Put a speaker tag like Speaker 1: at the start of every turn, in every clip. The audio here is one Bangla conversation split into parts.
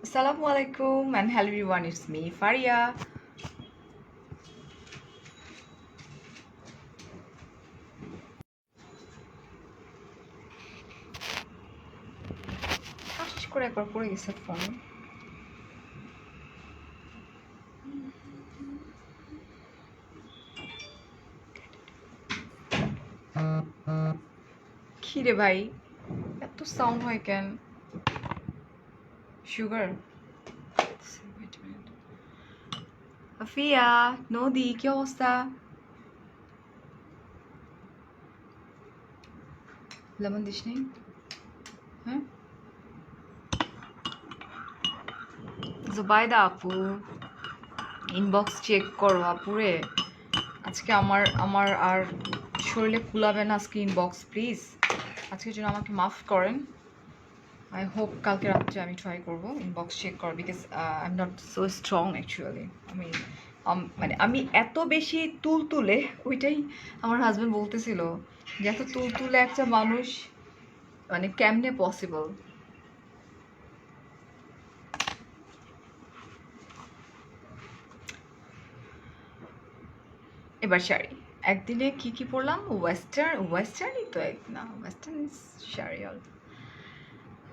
Speaker 1: Assalamu alaikum and hello everyone, it's me Faria. ঠাস করে একবার পড়ে গেছে ফোন। কি রে ভাই, এত সাউন্ড হয় কেন? সুগার? আফিয়া, নদী, কি অবস্থা? লেমন দিস নেই? হ্যাঁ, জুবাইদা আপু, ইনবক্স চেক করো আপুরে। আজকে আমার আর শরীরে কুলাবে না আজকে ইনবক্স, প্লিজ আজকের জন্য আমাকে মাফ করেন। আই হোপ কালকে রাত্রে আমি ট্রাই করবো ইনবক্স চেক করার, because I am not so strong actually. মানে আমি এত বেশি তুলতুলে, ওইটাই আমার হাজব্যান্ড বলতেছিল যে এত তুলতুলে একটা মানুষ মানে কেমনে পসিবল। এবার শাড়ি একদিনে কি কি পরলাম? ওয়েস্টার্নই তো, এক না ওয়েস্টার্ন শাড়ি অল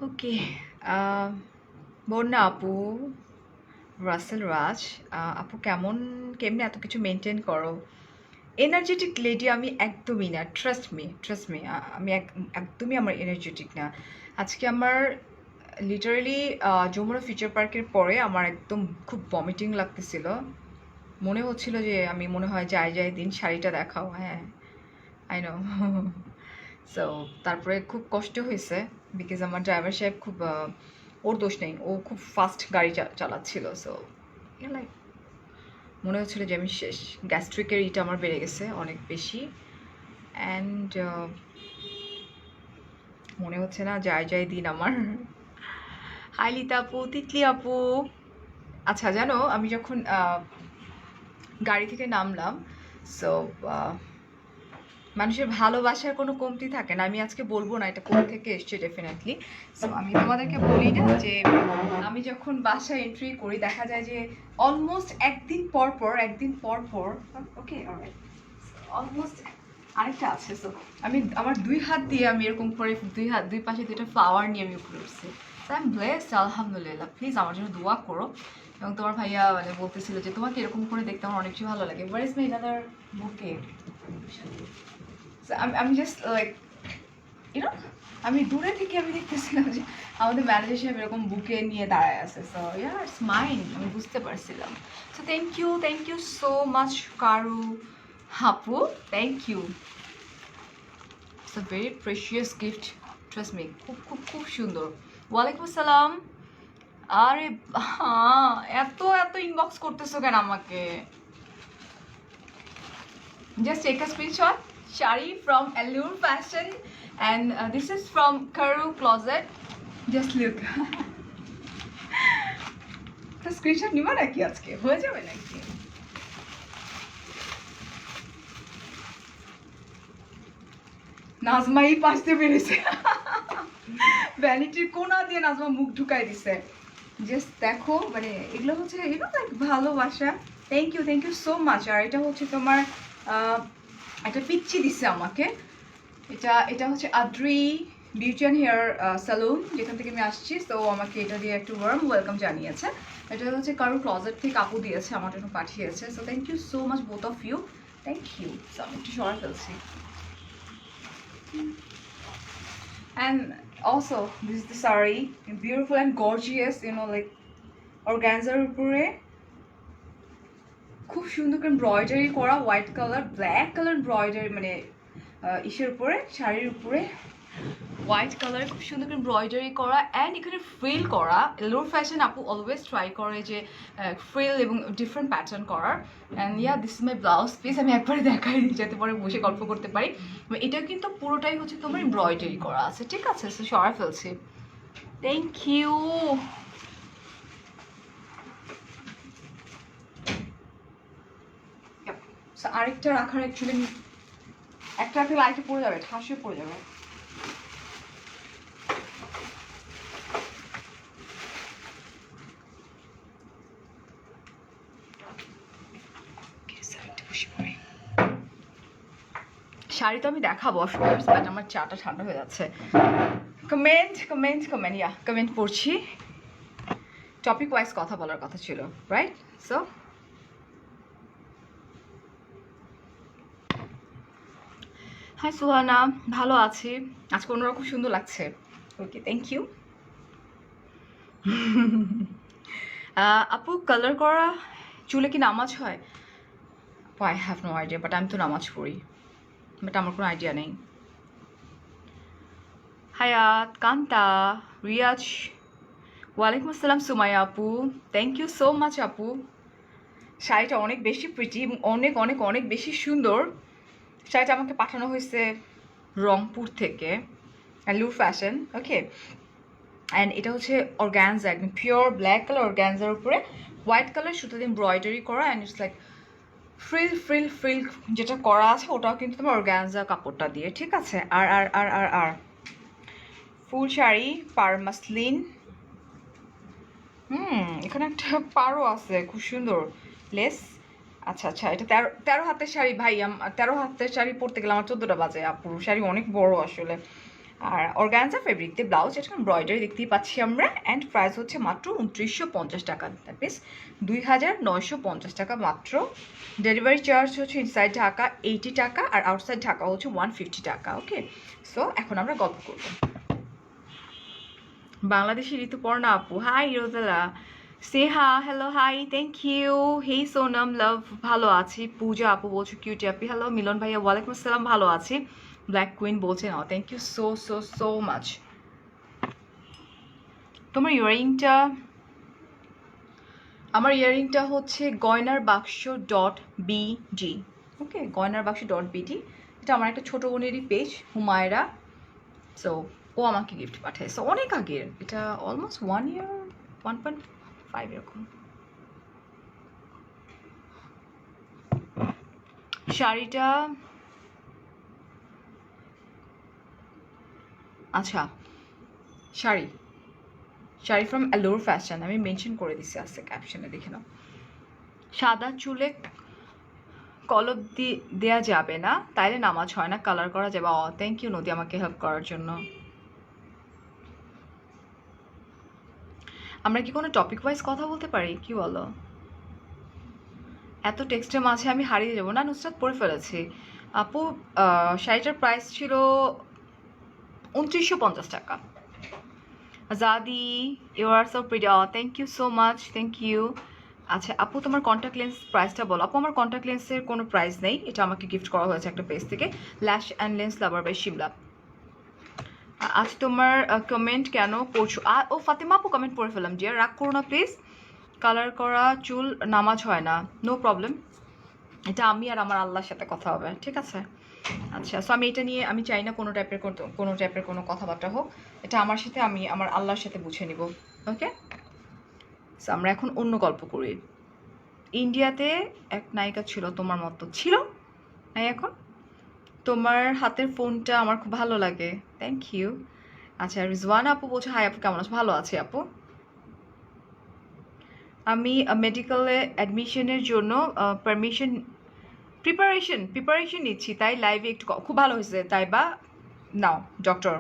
Speaker 1: ওকে। বন্যা আপু, রাসেল রাজ, আপু কেমনে এত কিছু মেনটেন করো? এনার্জেটিক লেডি আমি একদমই না, ট্রাস্ট মি আমি একদমই আমার এনার্জেটিক না। আজকে আমার লিটারালি যমুনা ফিউচার পার্কের পরে আমার একদম খুব ভমিটিং লাগতেছিল। মনে হচ্ছিল যে আমি মনে হয় যাই দিন শাড়িটা দেখাও। হ্যাঁ, আই নো। সো তারপরে খুব কষ্ট হয়েছে, বিকজ আমার ড্রাইভার সাহেব খুব ওর দোষ নেই, ও খুব ফাস্ট গাড়ি চালাচ্ছিল। সো লাইক মনে হচ্ছিল যে আমি শেষ, গ্যাস্ট্রিকের ইটা আমার বেড়ে গেছে অনেক বেশি। অ্যান্ড মনে হচ্ছে না যাই দিন আমার। হাই লিতা আপু, তিতলি আপু। আচ্ছা জানো, আমি যখন গাড়ি থেকে নামলাম, সো মানুষের ভালোবাসার কোনো কমতি থাকে না। আমি আজকে বলবো না এটা কোথা থেকে এসছে ডেফিনেটলি। সো আমি তোমাদেরকে বলি না যে আমি যখন বাসায় এন্ট্রি করি দেখা যায় যে অলমোস্ট একদিন পর পর ওকে অলমোস্ট আরেকটা আছে। সো আমি আমার দুই হাত দিয়ে আমি এরকম করে দুই পাশে দুইটা ফ্লাওয়ার নিয়ে আমি উপরে উঠছি। সো আই এম ব্লেসড, আলহামদুলিল্লাহ। প্লিজ আমার জন্য দোয়া করো। এবং তোমার ভাইয়া মানে বলতেছিল যে তোমাকে এরকম করে দেখতে আমার অনেক বেশি ভালো লাগে। ওয়ার ইজ মাই আনাদার বুকে? আমি জাস্ট লাইক ইউনো, আমি দূরে থেকে আমি দেখতেছিলাম যে আমাদের ম্যানেজার সাহেব এরকম বুকে নিয়ে দাঁড়ায় আছে। সো ইয়া ইটস মাইন, আমি বুঝতে পারছিলাম। So thank you so much কারু হাপু, thank you. It's a very precious gift, trust me. খুব সুন্দর। ওয়ালাইকুম আসসালাম। আরে হ্যাঁ, এত ইনবক্স করতেছো কেন আমাকে? Just take a screenshot. Shari from Allure Fashion, and this is from Karu Closet. Just look. তো স্ক্রিনশট নিবা নাকি? আজকে হয়ে যাবে নাকি? নাজমা এই পাশতে পেরেছে, ভ্যানিটির কোনা দিয়ে নাজমা মুখ ঢুকাই দিছে। জাস্ট দেখো, মানে এগুলো হচ্ছে লাইক ভালোবাসা। Thank you so much. আর এটা হচ্ছে তোমার একটা পিচ্চি দিছে আমাকে। এটা হচ্ছে Adri beauty and hair salon, যেখান থেকে আমি আসছি। তো আমাকে এটা দিয়ে একটু ওয়ার্ম ওয়েলকাম জানিয়েছে। এটা হচ্ছে কারোর ক্লজেট থেকে আপু দিয়েছে, আমার জন্য পাঠিয়েছে। So thank you so much both of you, thank you. So আমি একটু সরা ফেলছি। And also this is the saree, beautiful and gorgeous, you know, like organzaর উপরে খুব সুন্দর করে এমব্রয়ডারি করা, white colour black colour embroidery, মানে ইসের উপরে, শাড়ির উপরে হোয়াইট কালার খুব সুন্দর করে এমব্রয়ডারি করা। অ্যান্ড এখানে ফ্রিল করা। Allure Fashion আপু অলওয়েজ ট্রাই করে যে ফ্রিল এবং ডিফারেন্ট প্যাটার্ন করার। And yeah, this is my blouse piece. আমি একবারে দেখাই দিই যাতে পরে বসে গল্প করতে পারি। এটা কিন্তু পুরোটাই হচ্ছে তোমার এমব্রয়ডারি করা আছে, ঠিক আছে? সো সরা ফেলছি। Thank you. আরেকটা রাখার অ্যাকচুয়ালি একটা রাখলে আরেকটা পড়ে যাবে, ঠাসে পড়ে যাবে। শাড়ি তো আমি দেখাবো অফকোর্স, বাট আমার চাটা ঠান্ডা হয়ে যাচ্ছে। কমেন্ট পড়ছি। টপিক ওয়াইজ কথা বলার কথা ছিল, রাইট? সো হাই সুহানা, ভালো আছি, আজকে অন্যরকম সুন্দর লাগছে। Okay, thank you. আপু কালার করা চুলে কি নামাজ হয়? I have no idea, but আমি তো নামাজ পড়ি, বাট আমার কোনো আইডিয়া নেই। হায়াত, কান্তা, রিয়াজ, ওয়ালাইকুম আসসালাম সুমাইয়া আপু, থ্যাংক ইউ সো মাচ আপু। শাড়িটা অনেক বেশি প্রিটি, অনেক অনেক অনেক বেশি সুন্দর। শাড়িটা আমাকে পাঠানো হয়েছে রংপুর থেকে, লুর ফ্যাশন। ওকে, অ্যান্ড এটা হচ্ছে অর্গ্যানজা, একদম পিওর ব্ল্যাক কালার অর্গ্যানজার উপরে হোয়াইট কালার সুতো দিয়ে এমব্রয়ডারি করা, অ্যান্ড ইটস লাইক ফ্রিল যেটা করা আছে ওটাও কিন্তু তোমার অর্গ্যানজা কাপড়টা দিয়ে, ঠিক আছে? আর আর আর আর আর ফুল শাড়ি, পার মাসলিন। এখানে একটা পারও আছে, খুব সুন্দর লেস। আচ্ছা আচ্ছা, এটা 13 হাতের শাড়ি ভাই। 13 হাতের শাড়ি পরতে গেলে আমার 14টা বাজে আপু, শাড়ি অনেক বড় আসলে। আর অর্গানজা ফেব্রিক দিয়ে ব্লাউজ, এটা এমব্রয়ডারি দেখতেই পাচ্ছি আমরা। অ্যান্ড প্রাইস হচ্ছে মাত্র 2950 টাকা, দ্যাট মিনস 2950 টাকা মাত্র। ডেলিভারি চার্জ হচ্ছে ইনসাইড ঢাকা 80 টাকা, আর আউটসাইড ঢাকা হচ্ছে 150 টাকা। ওকে, সো এখন আমরা গল্প করবো। বাংলাদেশি ঋতুপর্ণা আপু, হাই রোজালা, সেহা, hello, hi, thank you. Hey Sonam love, ভালো আছি। পূজা আপু বলছো কিউটি আপি, হ্যালো। মিলন ভাইয়া, ওয়ালাইকুম আসসালাম, ভালো আছি। ব্ল্যাক কুইন বলছেন, thank you so so so much. তোমার ইয়ারিংটা, আমার ইয়ারিংটা হচ্ছে গয়নার বাক্স .bd। ওকে, গয়নার বাক্স .bd, এটা আমার একটা ছোটো বোনেরই পেজ, হুমায়রা। সো ও আমাকে গিফট পাঠাইছে অনেক আগের, এটা অলমোস্ট 1 ইয়ার 1.5 এরকম। শাড়িটা, আচ্ছা, শাড়ি ফ্রম অ্যালোর ফ্যাশন, আমি মেনশন করে দিছি আজকে ক্যাপশনে, দেখে নাও। সাদা চুলে কলপ দেয়া যাবে না, তাইলে নামাজ হয় না, কালার করা যাবে। থ্যাংক ইউ নদী আমাকে হেল্প করার জন্য। আমরা কি কোনো টপিক ওয়াইজ কথা বলতে পারি, কি বলো? এত টেক্সটের মাঝে আমি হারিয়ে যাবো না। নুসরাত পরে ফেলেছি আপু। শাড়িটার প্রাইস ছিল 2950 টাকা। জাদি, you are so pretty, thank you so much, thank you. আচ্ছা আপু, তোমার কন্ট্যাক্ট লেন্স প্রাইসটা বলো। আপু আমার কন্ট্যাক্ট লেন্সের কোনো প্রাইস নেই, এটা আমাকে গিফট করা হয়েছে একটা পেজ থেকে, lash and lens lover by Shimla. আজ তোমার কমেন্ট কেন পড়ছো? ও ফাতেমা আপু, কমেন্ট পড়ে ফেলাম ডিয়ার, রাগ করো না প্লিজ। কালার করা চুল নামাজ হয় না, নো প্রবলেম, এটা আমি আর আমার আল্লাহর সাথে কথা হবে, ঠিক আছে? আচ্ছা, সো আমি এটা নিয়ে আমি চাই না কোনো টাইপের কোনো কথাবার্তা হোক, এটা আমার সাথে, আমি আমার আল্লাহর সাথে বুঝে নিব। ওকে, সো আমরা এখন অন্য গল্প করি। ইন্ডিয়াতে এক নায়িকা ছিল তোমার মতো, ছিল নাই এখন। তোমার হাতের ফোনটা আমার খুব ভালো লাগে, থ্যাংক ইউ। আচ্ছা, রিজওয়ানা আপু বলছো, হাই আপু, কেমন আছো? ভালো আছি আপু। আমি মেডিকেলে অ্যাডমিশনের জন্য প্রিপারেশন নিচ্ছি, তাই লাইভে একটু খুব ভালো হয়েছে তাই বা নাও doctor.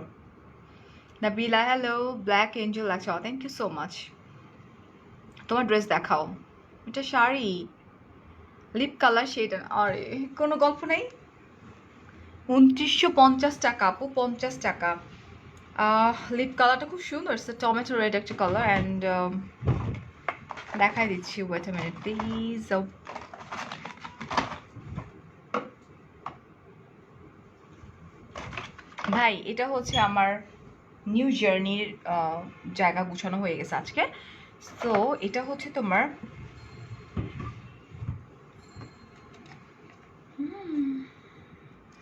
Speaker 1: Nabila, hello, black angel লাগছে, থ্যাংক ইউ সো মাচ। তোমার ড্রেস দেখাও, এটা শাড়ি, লিপ কালার শেড, আরে কোনো গল্প নেই। 2950 টাকা আপু, 50 টাকা। লিপ কালারটা খুব সুন্দর, টমেটো রেড একটা কালার, অ্যান্ড দেখাই দিচ্ছি, ওয়েট আ মিনিট প্লিজ। ভাই এটা হচ্ছে আমার নিউ জার্নির জায়গা গুছানো হয়ে গেছে আজকে। সো এটা হচ্ছে তোমার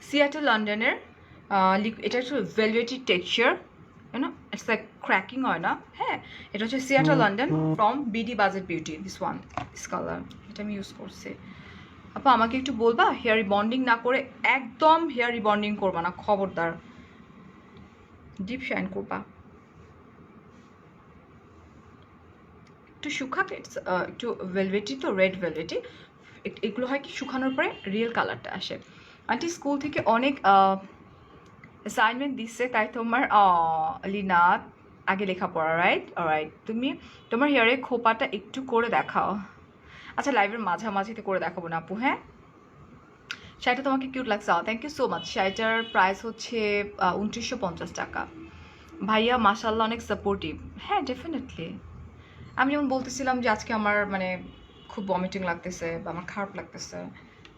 Speaker 1: সিয়াটল লন্ডনের, এটা হচ্ছে velvety texture, you know, it's like cracking হয় না, হ্যাঁ। এটা হচ্ছে Seattle London from BD budget beauty, this colour, এটা আমি ইউজ করছি। আপা আমাকে একটু বলবা, হেয়ার রিবন্ডিং না করে, একদম হেয়ার রিবন্ডিং করবা না, খবরদার, ডিপ শাইন করবা, একটু শুকাকে, একটু ভেলভেটি, তো রেড ভেলভেটি, এগুলো হয় কি শুকানোর পরে রিয়েল কালারটা আসে। আন্টি স্কুল থেকে অনেক অ্যাসাইনমেন্ট দিচ্ছে, তাই তোমার লিনাত আগে লেখাপড়া, রাইট? অলরাইট, তুমি তোমার হেয়ারে খোপাটা একটু করে দেখাও। আচ্ছা, লাইভের মাঝামাঝিতে করে দেখাবো না আপু, হ্যাঁ? শাড়িটা তোমাকে কিউট লাগছে, থ্যাংক ইউ সো মাচ। শাড়িটার প্রাইস হচ্ছে 2950 টাকা। ভাইয়া মাশাল্লাহ অনেক সাপোর্টিভ। হ্যাঁ, ডেফিনেটলি। আমি যেমন বলতেছিলাম যে আজকে আমার মানে খুব ভমিটিং লাগতেছে বা আমার খারাপ লাগতেছে,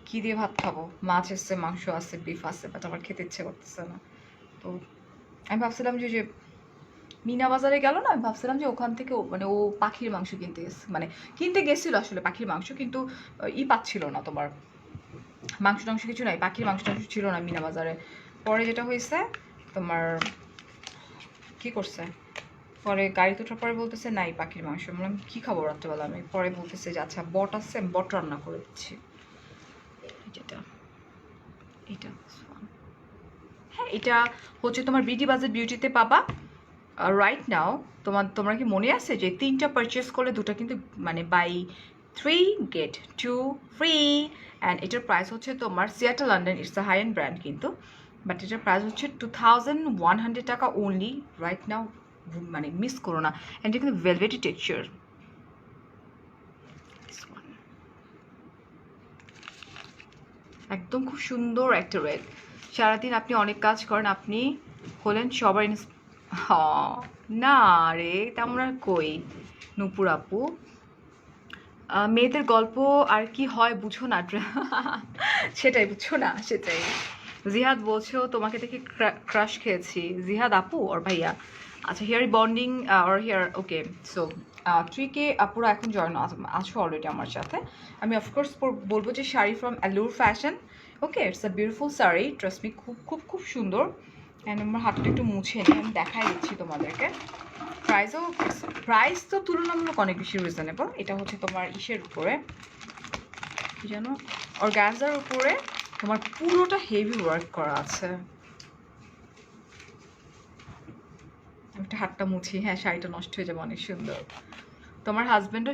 Speaker 1: কী দিয়ে ভাত খাবো? মাছ এসছে, মাংস আছে, বিফ আছে, বাট আমার খেতে ইচ্ছে করতেছে না। তো আমি ভাবছিলাম যে মিনা বাজারে গেল না, আমি ভাবছিলাম যে ওখান থেকে মানে ও পাখির মাংস কিনতে গেছে, মানে কিনতে গেছিল আসলে পাখির মাংস, কিন্তু পাচ্ছিল না তোমার, মাংস টাংস কিছু নাই, পাখির মাংস টাংস ছিল না মিনা বাজারে। পরে যেটা হয়েছে তোমার কি করছে, পরে গাড়িতে ওঠার পরে বলতেছে নাই পাখির মাংস। বললাম কী খাবো রাত্রেবেলা? আমি পরে বলতেছে যে আচ্ছা বট আছে, আমি বট রান্না করে দিচ্ছি। যেটা এটা হ্যাঁ, এটা হচ্ছে তোমার বিডি বাজার বিউটিতে পাবা রাইট নাও। তোমরা কি মনে আছে যে 3টা পারচেস করলে 2টা কিন্তু মানে বাই 3 গেট 2 ফ্রি। অ্যান্ড এটার প্রাইস হচ্ছে তোমার সিয়াটা London, it's a high end brand কিন্তু, বাট এটার প্রাইস হচ্ছে 2100 টাকা অনলি রাইট নাও, মানে মিস করো না। অ্যান্ড এটা কিন্তু ভেলভেটি টেক্সচার, একদম খুব সুন্দর একটা রেড। সারাদিন আপনি অনেক কাজ করেন, আপনি হলেন সবার না রে, তেমন আর কই নূপুর আপু। মেয়েদের গল্প আর কি হয় বুঝো না সেটাই বুঝছো না, সেটাই। জিহাদ বলছো তোমাকে দেখে ক্রাশ খেয়েছি। জিহাদ আপু ওর ভাইয়া? আচ্ছা, here bonding or here, okay. So 3K আপুরা এখন জয়েন আছো অলরেডি আমার সাথে। আমি অফকোর্স বলবো যে sari from Allure Fashion, okay, it's a beautiful sari, trust me, খুব খুব খুব সুন্দর। অ্যান্ড আমার হাতটা একটু মুছে নিই, আমি দেখাই দিচ্ছি তোমাদেরকে। প্রাইস তো তুলনামূলক অনেক বেশি রিজনেবল। এটা হচ্ছে তোমার ইসের উপরে কি জানো, অর্গানজার উপরে তোমার পুরোটা হেভি ওয়ার্ক করা আছে। আমি একটা হাতটা মুছি, হ্যাঁ শাড়িটা নষ্ট হয়ে যাবে, অনেক সুন্দর। তোমার হাজব্যান্ডও,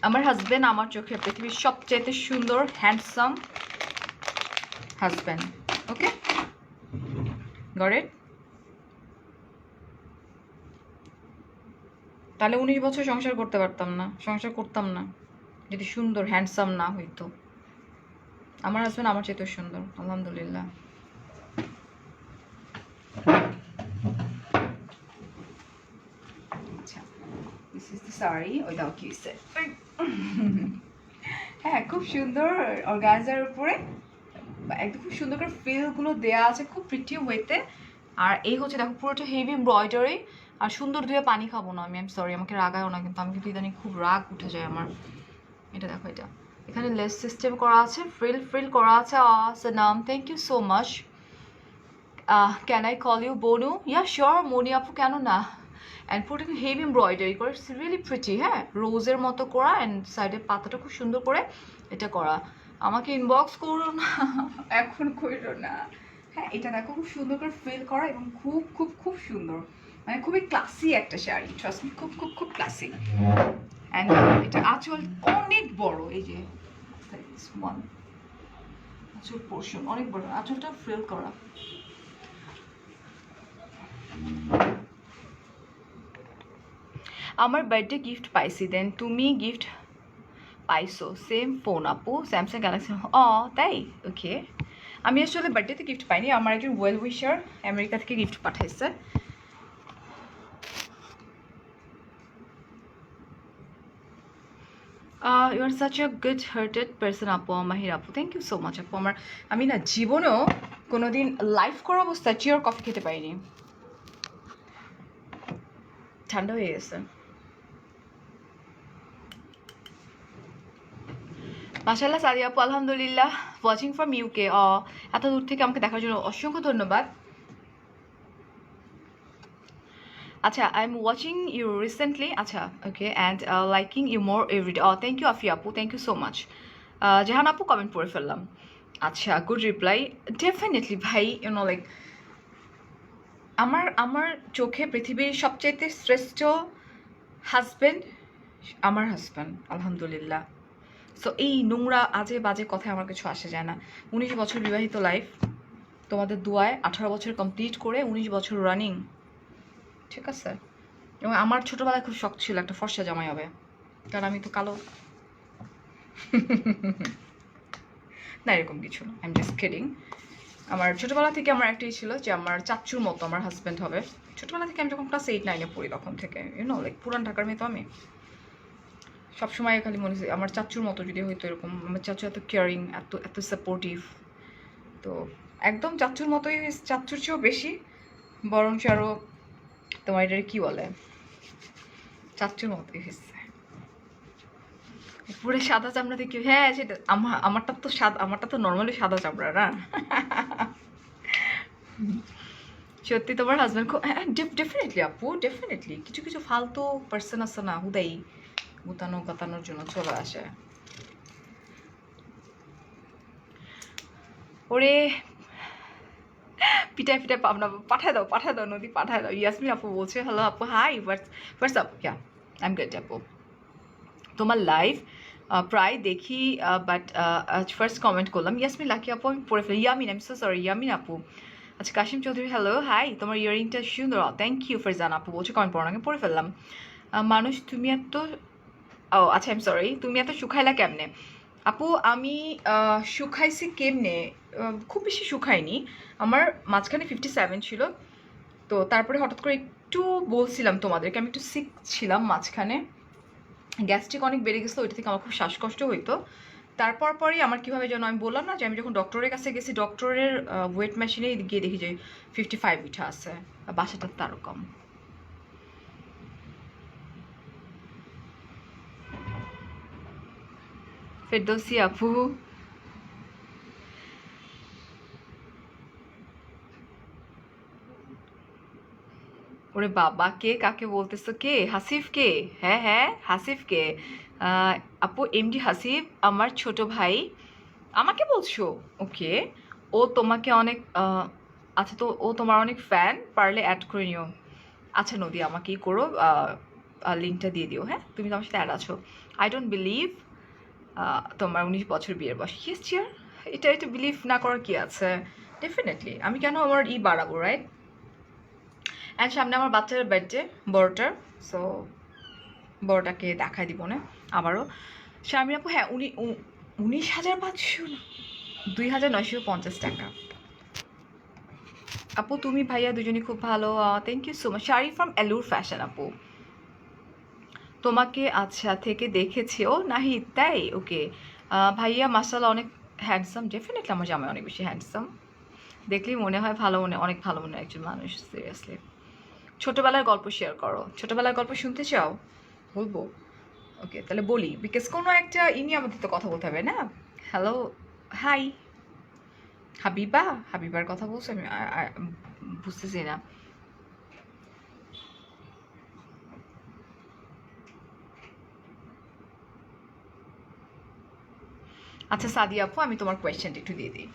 Speaker 1: আমার হাজব্যান্ড আমার চোখে পৃথিবীর সবচেয়ে সুন্দর handsome husband, okay, got it? তাহলে 19 বছর সংসার করতে পারতাম না, সংসার করতাম না যদি সুন্দর হ্যান্ডসাম না হইতো। আমার হাজব্যান্ড আমার চেয়ে সুন্দর, আলহামদুলিল্লাহ। আচ্ছা, দিস ইজ দ্য শাড়ি। ওই দাও কি হইছে, হ্যাঁ খুব সুন্দর অর্গানজার উপরে একদম খুব সুন্দর করে ফিলগুলো দেওয়া আছে, খুব প্রিটি ওয়েতে। আর এই হচ্ছে দেখো পুরোটা হেভি এমব্রয়ডারি, আর সুন্দর ধুয়ে পানি খাবো না আমি, আই এম সরি, আমাকে রাগায়ও না কিন্তু, আমি কিন্তু ইদানিং খুব রাগ উঠে যায় আমার। এটা দেখো, এটা এখানে লেস সিস্টেম করা আছে, ফ্রিল করা আছে। নাম thank you so much. Can I call you বনু? ইয়া শিওর মনি আপু, কেন না। অ্যান্ড পুরোটা কিন্তু হেভি এমব্রয়ডারি করে, ইটস রিয়েলি প্রিটি, হ্যাঁ রোজের মতো করা, অ্যান্ড সাইডের পাতাটা খুব সুন্দর করে এটা করা। আমাকে ইনবক্স করো না এখন, করো না। হ্যাঁ, এটা দেখো খুব সুন্দর করে ফিল করা এবং খুব খুব খুব সুন্দর, মানে খুবই ক্লাসি একটা শাড়ি, ট্রাস্ট মি, খুব খুব খুব ক্লাসি। অ্যান্ড এটা আঁচল অনেক বড়, এই যে আঁচল পোর্শন অনেক বড়, আঁচলটা ফিল করা। আমার বার্থডে গিফট পাইছি, দেন তুমি গিফট পাইছো? সেম ফোন আপু, স্যামসাং গ্যালাক্সি। তাই, ওকে। আমি আসলে বার্থডেতে গিফট পাইনি, আমার একজন ওয়েল উইশার আমেরিকা থেকে গিফট পাঠাইছে। You are such a good hearted person আপু, মাহির আপু, থ্যাংক ইউ সো মাচ আপু। আমি না জীবনেও কোনোদিন লাইভ করা অবস্থায় চিয়ার কফি খেতে পারিনি, ঠান্ডা হয়ে গেছে। মাশাআল্লাহ সাদিয়া আপু, আলহামদুলিল্লাহ, ওয়াচিং ফ্রম ইউকে। এত দূর থেকে আমাকে দেখার জন্য অসংখ্য ধন্যবাদ। আচ্ছা, I am watching you recently, আচ্ছা okay, and liking you more everyday. Thank you আফি আপু, thank you so much. Jahan আপু কমেন্ট পড়ে ফেললাম, আচ্ছা গুড রিপ্লাই। ডেফিনেটলি ভাই, ইউনো লাইক আমার চোখে পৃথিবীর সবচাইতে শ্রেষ্ঠ হাজব্যান্ড আমার হাজব্যান্ড, আলহামদুলিল্লাহ। সো এই নোংরা আজে বাজে কথায় আমার কিছু আসে যায় না। 19 বছর বিবাহিত লাইফ, তোমাদের দোয়ায় 18 বছর কমপ্লিট করে 19 বছর রানিং, ঠিক আছে? এবং আমার ছোটোবেলায় খুব শখ ছিল একটা ফর্সা জামাই হবে, কারণ আমি তো কালো। না এরকম কিছু না, আই এম জাস্ট কিডিং। আমার ছোটোবেলা থেকে আমার একটাই ছিল যে আমার চাচ্চুর মতো আমার হাজব্যান্ড হবে। ছোটোবেলা থেকে আমি যখন ক্লাস 8-9-এ পড়ি তখন থেকে, ইউনো লাইক পুরান ঢাকার মেয়ে তো আমি, সবসময় খালি মনে হচ্ছে আমার চাচ্চুর মতো যদি হয়তো এরকম। আমার চাচ্চু এত কেয়ারিং, এত এত সাপোর্টিভ, তো একদম চাচ্চুর মতোই, চাচ্চুর চেয়েও বেশি, বরঞ্চ আরও তোমার এটা কী বলে, চাচ্চুর মতোই হয়েছে। পুরো সাদা চামড়া দেখি, হ্যাঁ সেটা আমারটা তো নর্মালি সাদা চামড়া না। সত্যি তোমার হাজব্যান্ড খুব, হ্যাঁ ডেফিনেটলি আপু, ডেফিনেটলি কিছু কিছু ফালতু পার্সন আছে না, হুদাই গুতানো গাতানোর জন্য চলে আসে। ওরে পিটাই পিটাই পাবনা, পাঠায় দাও নদী, পাঠায় দাও। ইয়াসমিন আপু বলছে হ্যালো আপু, hi what's up, yeah I am good আপু। তোমার লাইভ প্রায় দেখি, বাট ফার্স্ট কমেন্ট করলাম ইয়াসমিন লাকি আপু, আমি পড়ে ফেলি। Yamin, I am so sorry Yamin আপু। আচ্ছা কাশিম চৌধুরী হ্যালো হাই, তোমার ইয়ারিংটা সুন্দর, থ্যাংক ইউ ফারজান আপু বলছে কমেন্ট পড়ানো, আমি পড়ে ফেললাম। মানুষ তুমি এত, ও আচ্ছা আই এম সরি, তুমি এত শুকাইলা কেমনে আপু? আমি শুকাইছি কেমনে, খুব বেশি শুকাইনি, আমার মাঝখানে 57 ছিল, তো তারপরে হঠাৎ করে একটু বলছিলাম তোমাদেরকে আমি একটু সিক ছিলাম মাঝখানে, গ্যাস্ট্রিক অনেক বেড়ে গেছিলো, ওইটা থেকে আমার খুব শ্বাসকষ্ট হইতো। তারপর পরেই আমার কীভাবে যেন, আমি বললাম না যে আমি যখন ডক্টরের কাছে গেছি, ডক্টরের ওয়েট মেশিনে গিয়ে দেখি যে 55 উঠা আছে, বাসাটা তারও কম। ফেরদৌসি আপু ওরে বাবা, কে কাকে বলতেছো, কে হাসিফ কে? হ্যাঁ হ্যাঁ হাসিফ কে? আপু এমডি হাসিফ আমার ছোট ভাই। আমাকে বলছো? ওকে, ও তোমাকে অনেক আচ্ছা, তো ও তোমার অনেক ফ্যান, পারলে অ্যাড করে নিও। আচ্ছা নদী আমাকেই করো, লিঙ্কটা দিয়ে দিও, হ্যাঁ তুমি তো আমার সাথে অ্যাড আছো। আই ডোন্ট বিলিভ তোমার 19 বছর বিয়ের বয়স, ইয়েস চিয়ার, এটা বিলিভ না করার কি আছে? ডেফিনেটলি আমি কেন আমার বাড়াবো, রাইট? অ্যান্ড সামনে আমার বাচ্চার বার্থডে, বড়টার, সো বড়টাকে দেখাই দিব না আবারও। শারমিন আপু হ্যাঁ 19,500 না, 2,950 টাকা। আপু তুমি ভাইয়া দুজনই খুব ভালো, thank you so much. Sari from Allure Fashion আপু, তোমাকে আচ্ছা থেকে দেখেছি, ও নাহি তাই, ওকে। ভাইয়া মাসাল্লাহ অনেক হ্যান্ডসাম, ডেফিনেটলি আমার জামাই অনেক বেশি হ্যান্ডসাম, দেখলেই মনে হয় ভালো, অনেক ভালো মনে একজন মানুষ, সিরিয়াসলি। ছোটোবেলার গল্প শেয়ার করো, ছোটোবেলার গল্প শুনতে চাও? বলবো, ওকে তাহলে বলি, বিকজ কোনো একটা ইনি আমাদের তো কথা বলতে হবে না। হ্যালো হাই হাবিবার কথা বলছো, আমি বুঝতেছি না। আচ্ছা সাদিয়া আপু, আমি তোমার কোয়েশ্চেনটা একটু দিয়ে দিই।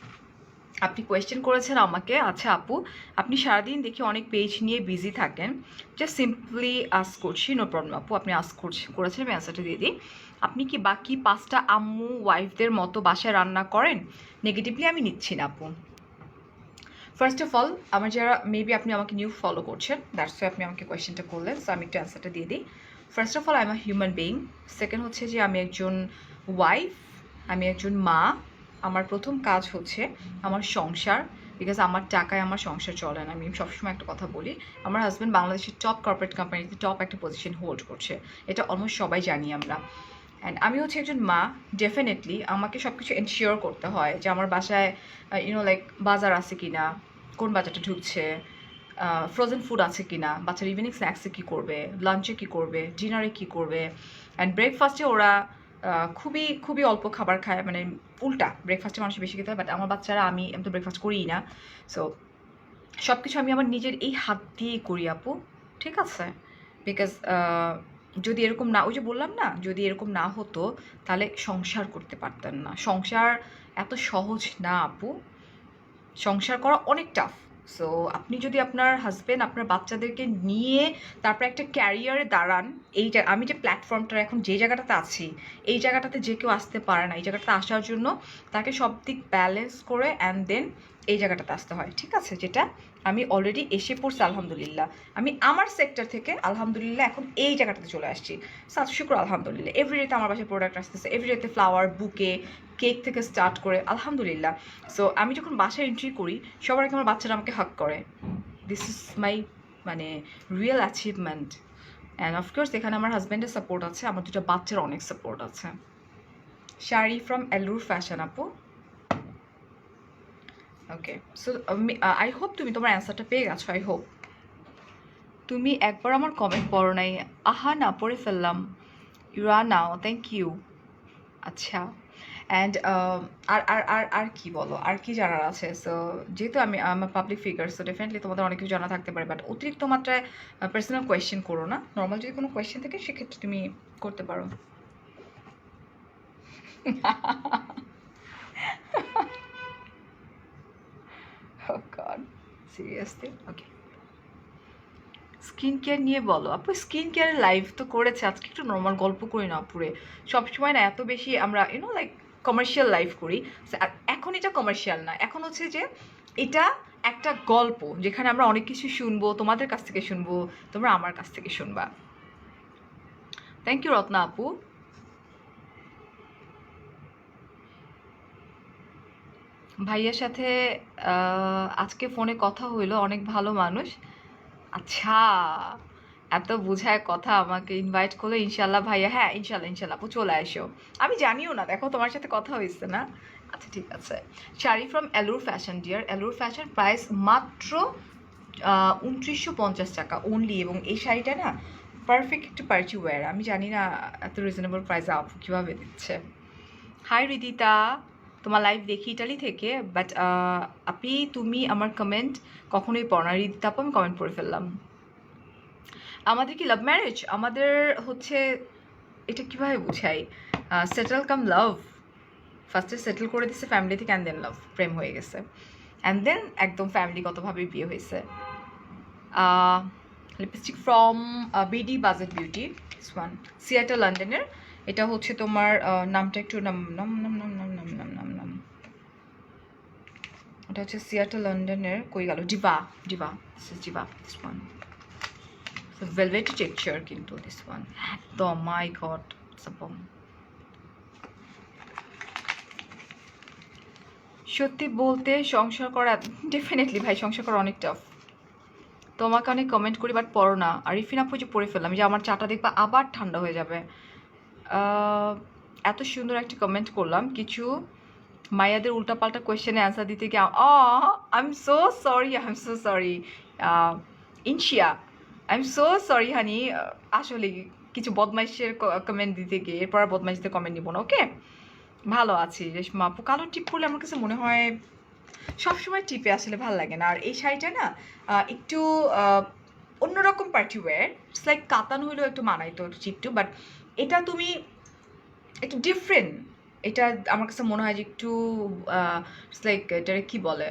Speaker 1: আপনি কোয়েশ্চেন করেছেন আমাকে, আচ্ছা আপু আপনি সারাদিন দেখি অনেক পেজ নিয়ে বিজি থাকেন, জাস্ট সিম্পলি আস্ক করছি, নো প্রবলেম আপু, আপনি আস্ক করেছেন, আমি অ্যান্সারটা দিয়ে দিই। আপনি কি বাকি 5টা আম্মু ওয়াইফদের মতো বাসায় রান্না করেন? নেগেটিভলি আমি নিচ্ছি না আপু। ফার্স্ট অফ অল আমার যারা মেবি আপনি আমাকে নিউ ফলো করছেন, দ্যাটস ওয়াই আপনি আমাকে কোয়েশ্চেনটা করলেন, সো আমি একটু অ্যান্সারটা দিয়ে দিই। First of all I am a human being. Second হচ্ছে যে আমি একজন ওয়াইফ, আমি একজন মা। আমার প্রথম কাজ হচ্ছে আমার সংসার, বিকজ আমার টাকায় আমার সংসার চলে না। আমি সবসময় একটা কথা বলি, আমার হাজব্যান্ড বাংলাদেশের টপ কর্পোরেট কোম্পানিতে টপ একটা পজিশন হোল্ড করছে, এটা অলমোস্ট সবাই জানি আমরা। অ্যান্ড আমি হচ্ছে একজন মা, ডেফিনেটলি আমাকে সব কিছু এনশিওর করতে হয় যে আমার বাসায় লাইক বাজার আছে কি না, কোন বাজারটা ঢুকছে, ফ্রোজেন ফুড আছে কি না, বাচ্চার ইভিনিং স্ন্যাক্সে কী করবে, লাঞ্চে কী করবে, ডিনারে কী করবে। অ্যান্ড ব্রেকফাস্টে ওরা খুবই খুবই অল্প খাবার খায়, মানে উল্টা ব্রেকফাস্টে মানুষ বেশি খেতে হয়, বাট আমার বাচ্চারা, আমি তো ব্রেকফাস্ট করিই না। সো সব কিছু আমি আমার নিজের এই হাত দিয়েই করি আপু, ঠিক আছে? বিকজ যদি এরকম না, ওই যে বললাম না, যদি এরকম না হতো তাহলে সংসার করতে পারতেন না। সংসার এত সহজ না আপু, সংসার করা অনেক টাফ, সো আপনি যদি আপনার হাজব্যান্ড আপনার বাচ্চাদেরকে নিয়ে তারপর একটা ক্যারিয়ারে দাঁড়ান, আমি যে প্ল্যাটফর্মটা এখন যে জায়গাটাতে আছি, এই জায়গাটাতে যে কেউ আসতে পারে না। এই জায়গাটাতে আসার জন্য তাকে সব দিক ব্যালেন্স করে অ্যান্ড দেন এই জায়গাটাতে আসতে হয়, ঠিক আছে? যেটা আমি অলরেডি এসে পড়ছি আলহামদুলিল্লাহ। আমি আমার সেক্টর থেকে আলহামদুলিল্লাহ এখন এই জায়গাটাতে চলে আসছি। সাত শুক্র আলহামদুলিল্লাহ। এভরিডেতে আমার বাসায় প্রোডাক্ট আসতেছে, এভরিডেতে ফ্লাওয়ার, বুকে, কেক থেকে স্টার্ট করে আলহামদুলিল্লাহ। সো আমি যখন বাসায় এন্ট্রি করি সবার আগে আমার বাচ্চারা আমাকে হাক করে। দিস ইজ মাই মানে রিয়েল অ্যাচিভমেন্ট। অ্যান্ড অফকোর্স এখানে আমার হাজব্যান্ডের সাপোর্ট আছে, আমার দুটো বাচ্চার অনেক সাপোর্ট আছে। শাড়ি ফ্রম এলুর ফ্যাশন আপু। ওকে, সো আই হোপ তুমি তোমার অ্যান্সারটা পেয়ে গেছো। আই হোপ তুমি একবার আমার কমেন্ট পড়ো নাই। আহা না, পড়ে ফেললাম। ইউরা নাও, থ্যাংক ইউ। আচ্ছা, অ্যান্ড আর আর আর আর কি বলো, আর কি জানার আছে? সো যেহেতু আমি আমার পাবলিক ফিগার, সো ডেফিনেটলি তোমাদের অনেক কিছু জানা থাকতে পারে, বাট অতিরিক্ত মাত্রায় পার্সোনাল কোয়েশ্চেন করো না। নর্মাল যদি কোনো কোয়েশ্চেন থাকে সেক্ষেত্রে তুমি করতে পারো। Oh God, seriously? Okay. Skin care নিয়ে বলো আপু। স্কিন কেয়ারের লাইভ তো করেছে, আজকে একটু নর্মাল গল্প করি না আপুরে। সবসময় না এত বেশি আমরা লাইক কমার্শিয়াল লাইফ করি। এখন এটা কমার্শিয়াল না, এখন হচ্ছে যে এটা একটা গল্প যেখানে আমরা অনেক কিছু শুনবো, তোমাদের কাছ থেকে শুনবো, তোমরা আমার কাছ থেকে শুনবা। থ্যাংক ইউ রত্না আপু। ভাইয়ার সাথে আজকে ফোনে কথা হইলো, অনেক ভালো মানুষ। আচ্ছা, এত বুঝায় কথা, আমাকে ইনভাইট করলো। ইনশাল্লাহ ভাইয়া, হ্যাঁ ইনশাল্লাহ ইনশাল্লাহ আপু চলে আসো। আমি জানিও না, দেখো তোমার সাথে কথা হয়েছে না। আচ্ছা ঠিক আছে। Sari from Allure Fashion dear. Allure Fashion price মাত্র 2950 টাকা অনলি। এবং এই শাড়িটা না পারফেক্ট একটা পার্টি ওয়্যার। আমি জানি না এত রিজনেবল প্রাইসে আপু কীভাবে দিচ্ছে। হাই রিদিতা, তোমার লাইভ দেখি ইটালি থেকে, বাট আপনি তুমি আমার কমেন্ট কখনোই পড়ো না। রিদিতা আপু আমি কমেন্ট পড়ে ফেললাম। আমাদের কি লাভ ম্যারেজ? আমাদের হচ্ছে এটা কীভাবে বুঝাই, সেটেল কাম লাভ। ফার্স্টে সেটেল করে দিচ্ছে ফ্যামিলি থেকে, অ্যান্ড দেন লাভ, প্রেম হয়ে গেছে, অ্যান্ড দেন একদম ফ্যামিলিগতভাবে বিয়ে হয়েছে। Lipstick from BD budget beauty, this one, Seattle লন্ডনের। এটা হচ্ছে তোমার নামটা একটু নাম নাম নাম নাম নাম নাম নাম নাম নাম এটা হচ্ছে সিয়াটল লন্ডনের, কই গেল, Diva, Diva, Diva, this one. Velvety texture কিন্তু দিস ওয়ান একদম, মাই গড, সাপম। সত্যি বলতে সংসার করা ডেফিনেটলি ভাই, সংসার করা অনেক টাফ। তোমাকে অনেক কমেন্ট করি বাট পড়ো না। আর রিফিন আপু যে পড়ে ফেললাম, যে আমার চাটা দেখবা আবার ঠান্ডা হয়ে যাবে। এত সুন্দর একটা কমেন্ট করলাম, কিছু মায়াদের উল্টাপাল্টা কোয়েশ্চেনে অ্যান্সার দিতে গিয়ে I am so sorry, I am so sorry Inshia, I am so sorry honey. আসলে কিছু বদমাইশের কমেন্ট দিতে গিয়ে এরপর আর বদমাইশদের কমেন্ট নিব না। ওকে, ভালো আছি রেশমা আপু। কালো টিপ করলে আমার কাছে মনে হয় সবসময় টিপে আসলে ভালো লাগে না। আর এই শাড়িটা না একটু অন্যরকম পার্টি ওয়্যার, ইটস লাইক কাতান হইলেও একটু মানাইতো চিপটু, বাট এটা তুমি একটু ডিফারেন্ট। এটা আমার কাছে মনে হয় যে একটু ইটস লাইক এটারে কী বলে,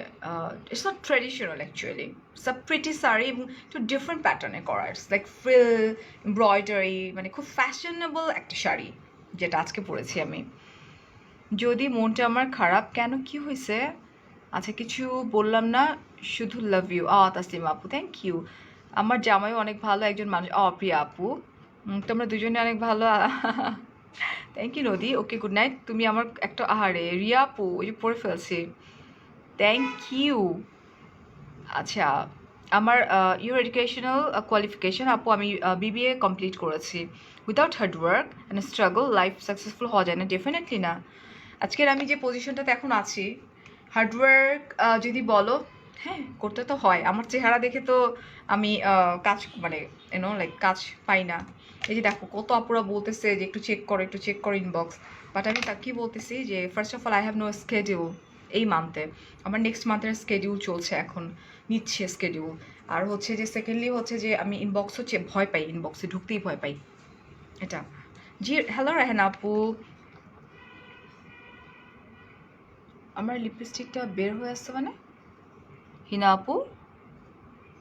Speaker 1: it's not traditional actually, it's a pretty sari এবং একটু ডিফারেন্ট প্যাটার্নে করা। ইটস লাইক ফ্রিল এমব্রয়ডারি, মানে খুব ফ্যাশনেবল একটা শাড়ি যেটা আজকে পরেছি আমি। যদি মনটা আমার খারাপ, কেন, কি হয়েছে? আচ্ছা কিছু বললাম না, শুধু লাভ ইউ। তাসলিমা আপু, থ্যাংক ইউ। আমার জামাইও অনেক ভালো একজন মানুষ। প্রিয়া আপু, তোমরা দুজনে অনেক ভালো। থ্যাংক ইউ নদী। ওকে, গুড নাইট। তুমি আমার একটা আহারে রিয়া আপু, ওই যে পড়ে ফেলছি, থ্যাংক ইউ। আচ্ছা, আমার ইউর এডুকেশনাল কোয়ালিফিকেশন আপু, আমি বিবিএ কমপ্লিট করেছি। Without hard work and struggle life successful হওয়া যায় না, ডেফিনেটলি না। আজকের আমি যে পজিশনটাতে এখন আছি, হার্ডওয়ার্ক যদি বলো, হ্যাঁ করতে তো হয়। আমার চেহারা দেখে তো আমি কাজ মানে লাইক কাজ পাই না। এই যে দেখো কত আপুরা বলতেছে যে একটু চেক করো, একটু চেক করো ইনবক্স, বাট আমি তা কি বলতেছি যে first of all I have no schedule এই মান্থে। আমার নেক্সট মান্থের স্কেডিউল চলছে, এখন নিচ্ছে স্কেডিউল। আর হচ্ছে যে সেকেন্ডলি হচ্ছে যে আমি ইনবক্স হচ্ছে ভয় পাই, ইনবক্সে ঢুকতেই ভয় পাই। এটা জি, হ্যালো রেহানা আপু। আমার লিপস্টিকটা বের হয়ে আসছে মানে, হিনা আপু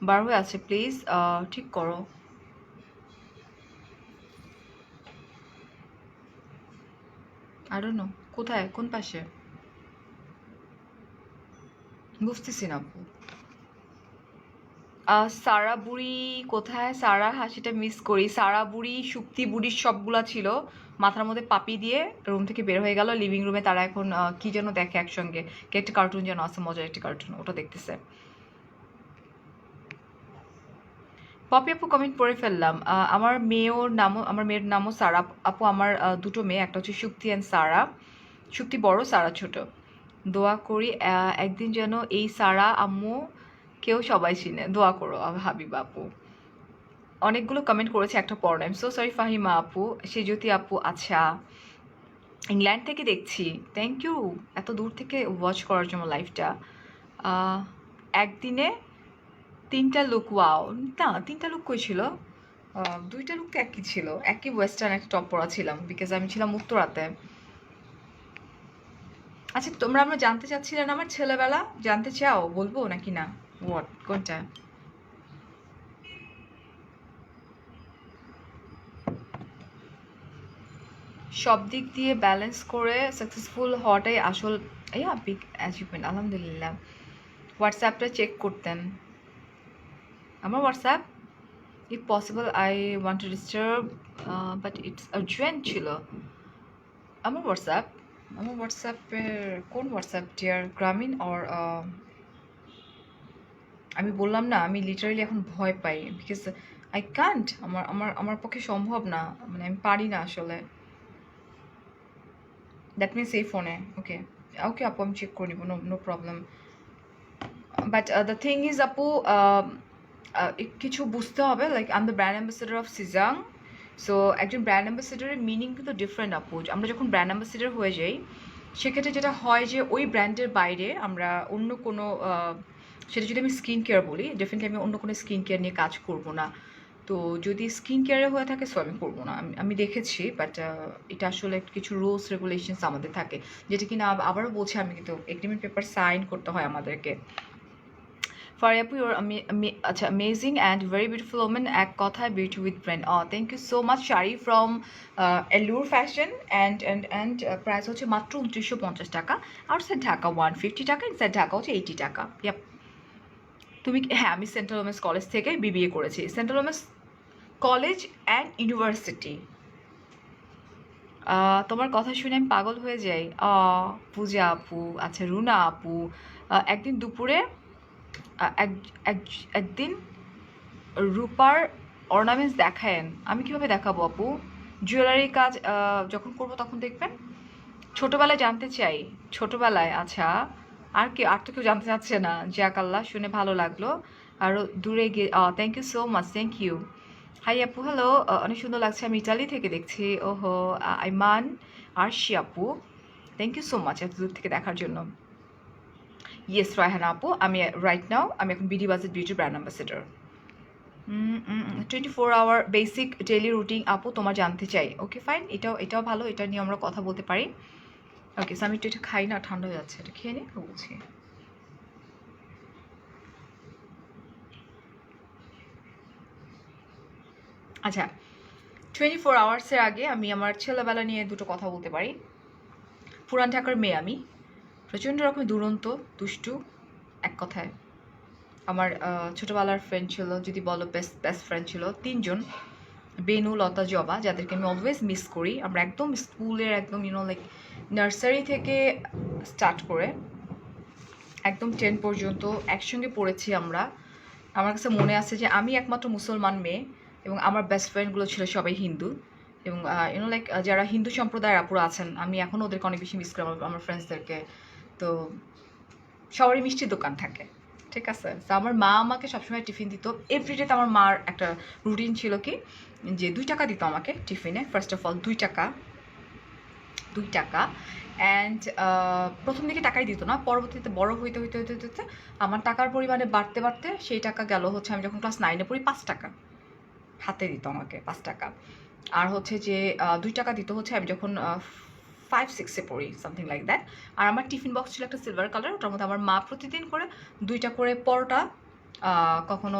Speaker 1: বার হয়ে আছে, প্লিজ ঠিক করো। আই ডোন্ট নো কোথায়, কোন পাশে বুঝতেছি না আপু। সারা বুড়ি কোথায়? সারা হাসিটা মিস করি। সারা বুড়ি, সুপ্তি বুড়ির সবগুলা ছিল মাথার মধ্যে পাপি দিয়ে রুম থেকে বের হয়ে গেল লিভিং রুমে। তারা এখন কি যেন দেখে একসঙ্গে, কি একটা কার্টুন যেন আছে, মজার একটা কার্টুন, ওটা দেখতেছে। পপি আপু কমেন্ট পড়ে ফেললাম। আমার মেয়ের নামও সারা আপু। আমার দুটো মেয়ে, একটা হচ্ছে শুক্তি অ্যান্ড সারা। শুক্তি বড়, সারা ছোট। দোয়া করি একদিন যেন এই সারা আম্মু কেউ সবাই চিনে। দোয়া করো হাবিবা আপু। অনেকগুলো কমেন্ট করেছে, একটা পড়ো না। সো সরি ফাহিমা আপু, সেজতি আপু, আচ্ছা ইংল্যান্ড থেকে দেখছি, থ্যাংক ইউ এত দূর থেকে ওয়াচ করার জন্য লাইভটা। একদিনে 3টা লুক, ওয়াও। না 3টা লুক কই ছিল, 2টা লুক তো একই ছিল, একই ওয়েস্টার্ন একটা টপ পরা ছিলাম, বিকজ আমি ছিলাম উত্তরাতে। আচ্ছা আমরা জানতে চাচ্ছিলেন আমার ছেলেবেলা, জানতে চাও বলবো নাকি না? হোয়াট, কোনটা? সব দিক দিয়ে ব্যালেন্স করে সাকসেসফুল হওয়াটাই আসল বিগ অ্যাচিভমেন্ট। আলহামদুলিল্লাহ। হোয়াটসঅ্যাপটা চেক করতেন? আমার WhatsApp, if possible I want to disturb but it's urgent ছিল। আমার হোয়াটসঅ্যাপের কোন হোয়াটসঅ্যাপ ডিয়ার? গ্রামীণ অর আমি বললাম না, আমি লিটারালি এখন ভয় পাই, বিকজ আই কান্ট, আমার আমার আমার পক্ষে সম্ভব না, মানে আমি পারি না আসলে। দ্যাট মিনস এই ফোনে। ওকে ওকে আপু, আমি চেক করে নিব, no no problem. But the thing is আপু, কিছু বুঝতে হবে, like I am the brand ambassador of সিজাং। সো একজন ব্র্যান্ড অ্যাম্বাসেডারের মিনিং কিন্তু ডিফারেন্ট আপু। আমরা যখন ব্র্যান্ড অ্যাম্বাসেডার হয়ে যাই, সেক্ষেত্রে যেটা হয় যে ওই ব্র্যান্ডের বাইরে আমরা অন্য কোনো, সেটা যদি আমি স্কিন কেয়ার বলি, ডেফিনেটলি আমি অন্য কোনো স্কিন কেয়ার নিয়ে কাজ করব না। তো যদি স্কিন কেয়ারে হয়ে থাকে, সো আমি করবো না। আমি দেখেছি, বাট এটা আসলে কিছু রুলস রেগুলেশনস আমাদের থাকে, যেটা কিনা আবারও বলছি, আমি কিন্তু এগ্রিমেন্ট পেপার সাইন করতে হয় আমাদেরকে। ফারিয়া আপু, ইউর আচ্ছা amazing and very beautiful women, এক কথায় beauty with brain. Thank you so much sari from Allure Fashion. And price হচ্ছে মাত্র 2950 টাকা। আউটসাইড ঢাকা 150 টাকা, ইনসাইড ঢাকা হচ্ছে 80 টাকা। ইয়াপ। তুমি, হ্যাঁ আমি সেন্ট্রাল ওমেন্স কলেজ থেকে বিবিএ করেছি। Central women's college and university. তোমার কথা শুনে আমি পাগল হয়ে যাই। পূজা আপু, আচ্ছা রুনা আপু, একদিন দুপুরে একদিন রূপার অর্নামেন্টস দেখায়েন। আমি কিভাবে দেখাবো আপু? জুয়েলারি কাজ যখন করব তখন দেখবেন। ছোটবেলায় জানতে চাই, ছোটবেলায়। আচ্ছা আর তো কেউ জানতে চাচ্ছে না। যাক আল্লাহ, শুনে ভালো লাগলো। আরও দূরে গিয়ে thank you so much, thank you. Hi আপু, হ্যালো, অনেক সুন্দর লাগছে, আমি ইটালি থেকে দেখছি। ওহো, আইমান আরশি আপু, থ্যাংক ইউ সো মাচ এত দূর থেকে দেখার জন্য। ইয়েস রায়হানা আপু, আমি রাইট নাও আমি এখন BD budget beauty brand ambassador. 24 hour basic daily routine আপু তোমার জানতে চাই। ওকে ফাইন, এটাও ভালো, এটা নিয়ে আমরা কথা বলতে পারি। ওকে, সো আমি একটু এটা খাই না, ঠান্ডা হয়ে যাচ্ছে, এটা খেয়ে নিই, বলছি। আচ্ছা, 24 আওয়ার্সের আগে আমি আমার ছেলেবেলা নিয়ে দুটো কথা বলতে পারি। পুরান ঢাকার মেয়ে আমি, প্রচণ্ড রকমের দুরন্ত, দুষ্টু, এক কথায়। আমার ছোটোবেলার ফ্রেন্ড ছিল, যদি বলো বেস্ট ফ্রেন্ড ছিল 3জন, বেনু, লতা, জবা, যাদেরকে আমি অলওয়েজ মিস করি। আমরা একদম স্কুলের একদম লাইক নার্সারি থেকে স্টার্ট করে একদম 10 পর্যন্ত একসঙ্গে পড়েছি আমরা। আমার কাছে মনে আছে যে আমি একমাত্র মুসলমান মেয়ে, এবং আমার বেস্ট ফ্রেন্ডগুলো ছিল সবাই হিন্দু। এবং লাইক যারা হিন্দু সম্প্রদায়ের আপুরা আছেন, আমি এখনও ওদেরকে অনেক বেশি মিস করি, আমার ফ্রেন্ডসদেরকে। তো সবারই মিষ্টির দোকান থাকে, ঠিক আছে। তো আমার মা আমাকে সবসময় টিফিন দিত এভরিডেতে। আমার মার একটা রুটিন ছিল কি, যে 2 টাকা দিত আমাকে টিফিনে। ফার্স্ট অফ অল 2 টাকা। অ্যান্ড প্রথম দিকে টাকাই দিত না, পরবর্তীতে বড় হইতে হইতে হইতে হইতে আমার টাকার পরিমাণে বাড়তে বাড়তে সেই টাকা গেল হচ্ছে, আমি যখন ক্লাস 9-এ পড়ি 5 টাকা হাতে দিত আমাকে, 5 টাকা। আর হচ্ছে যে 2 টাকা দিত হচ্ছে আমি যখন 5-6-এ পড়ি, সামথিং লাইক দ্যাট। আর আমার টিফিন বক্স ছিল একটা সিলভার কালার, ওটার মধ্যে আমার মা প্রতিদিন করে 2টা করে পরোটা কখনো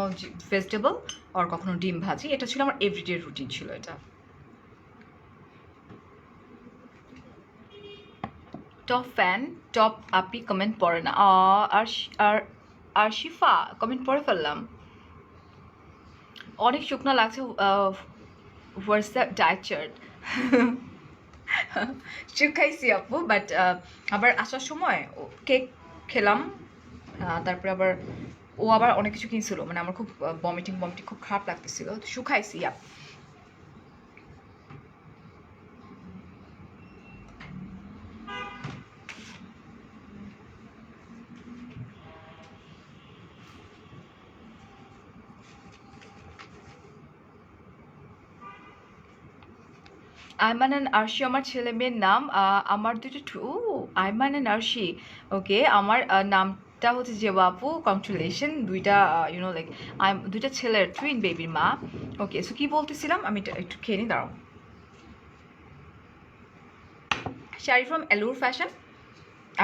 Speaker 1: ভেজিটেবল আর কখনো ডিম ভাজি। এটা ছিল আমার এভরিডে রুটিন ছিল এটা। টপ ফ্যান, টপ আপি কমেন্ট পড়ে না। আর আরশিফা কমেন্ট পড়ে ফেললাম। অনেক শুকনো লাগছে। What's the diet chart? শুকাইছি আপু, বাট আবার আসার সময় কেক খেলাম, তারপরে আবার ও আবার অনেক কিছু কিনছিল, মানে আমার খুব বমিটিং খুব খারাপ লাগতেছিল, শুকাইছি। আইমান অ্যান্ড আরশি আমার ছেলে মেয়ের নাম। আমার দুটো আইমান অ্যান্ড আরশি। ওকে, আমার নামটা হচ্ছে যে বাপু, কংগ্রেচুলেশন। দুইটা লাইক দুইটা ছেলের টুইন বেবির মা। ওকে, সো কি বলতেছিলাম, আমি একটু খেয়ে নিই, দাঁড়াও। শাড়ি ফ্রম এলুর ফ্যাশন,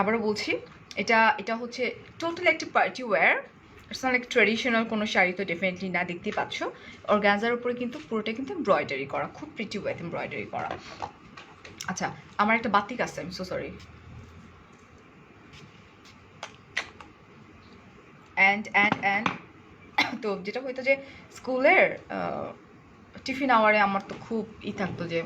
Speaker 1: আবারও বলছি, এটা হচ্ছে টোটালি একটা party wear. It's not like traditional কোনো শাড়ি তো ডেফিনেটলি না, দেখতেই পাচ্ছ। অর্গানজার উপরে কিন্তু পুরোটা কিন্তু এমব্রয়ডারি করা, খুব প্রিটি ওয়েথ এমব্রয়ডারি করা। আচ্ছা, আমার একটা বাতিক আছে, আমি সো সরি। অ্যান্ড তো যেটা হইতো যে স্কুলের টিফিন আওয়ারে আমার তো খুব থাকতো যে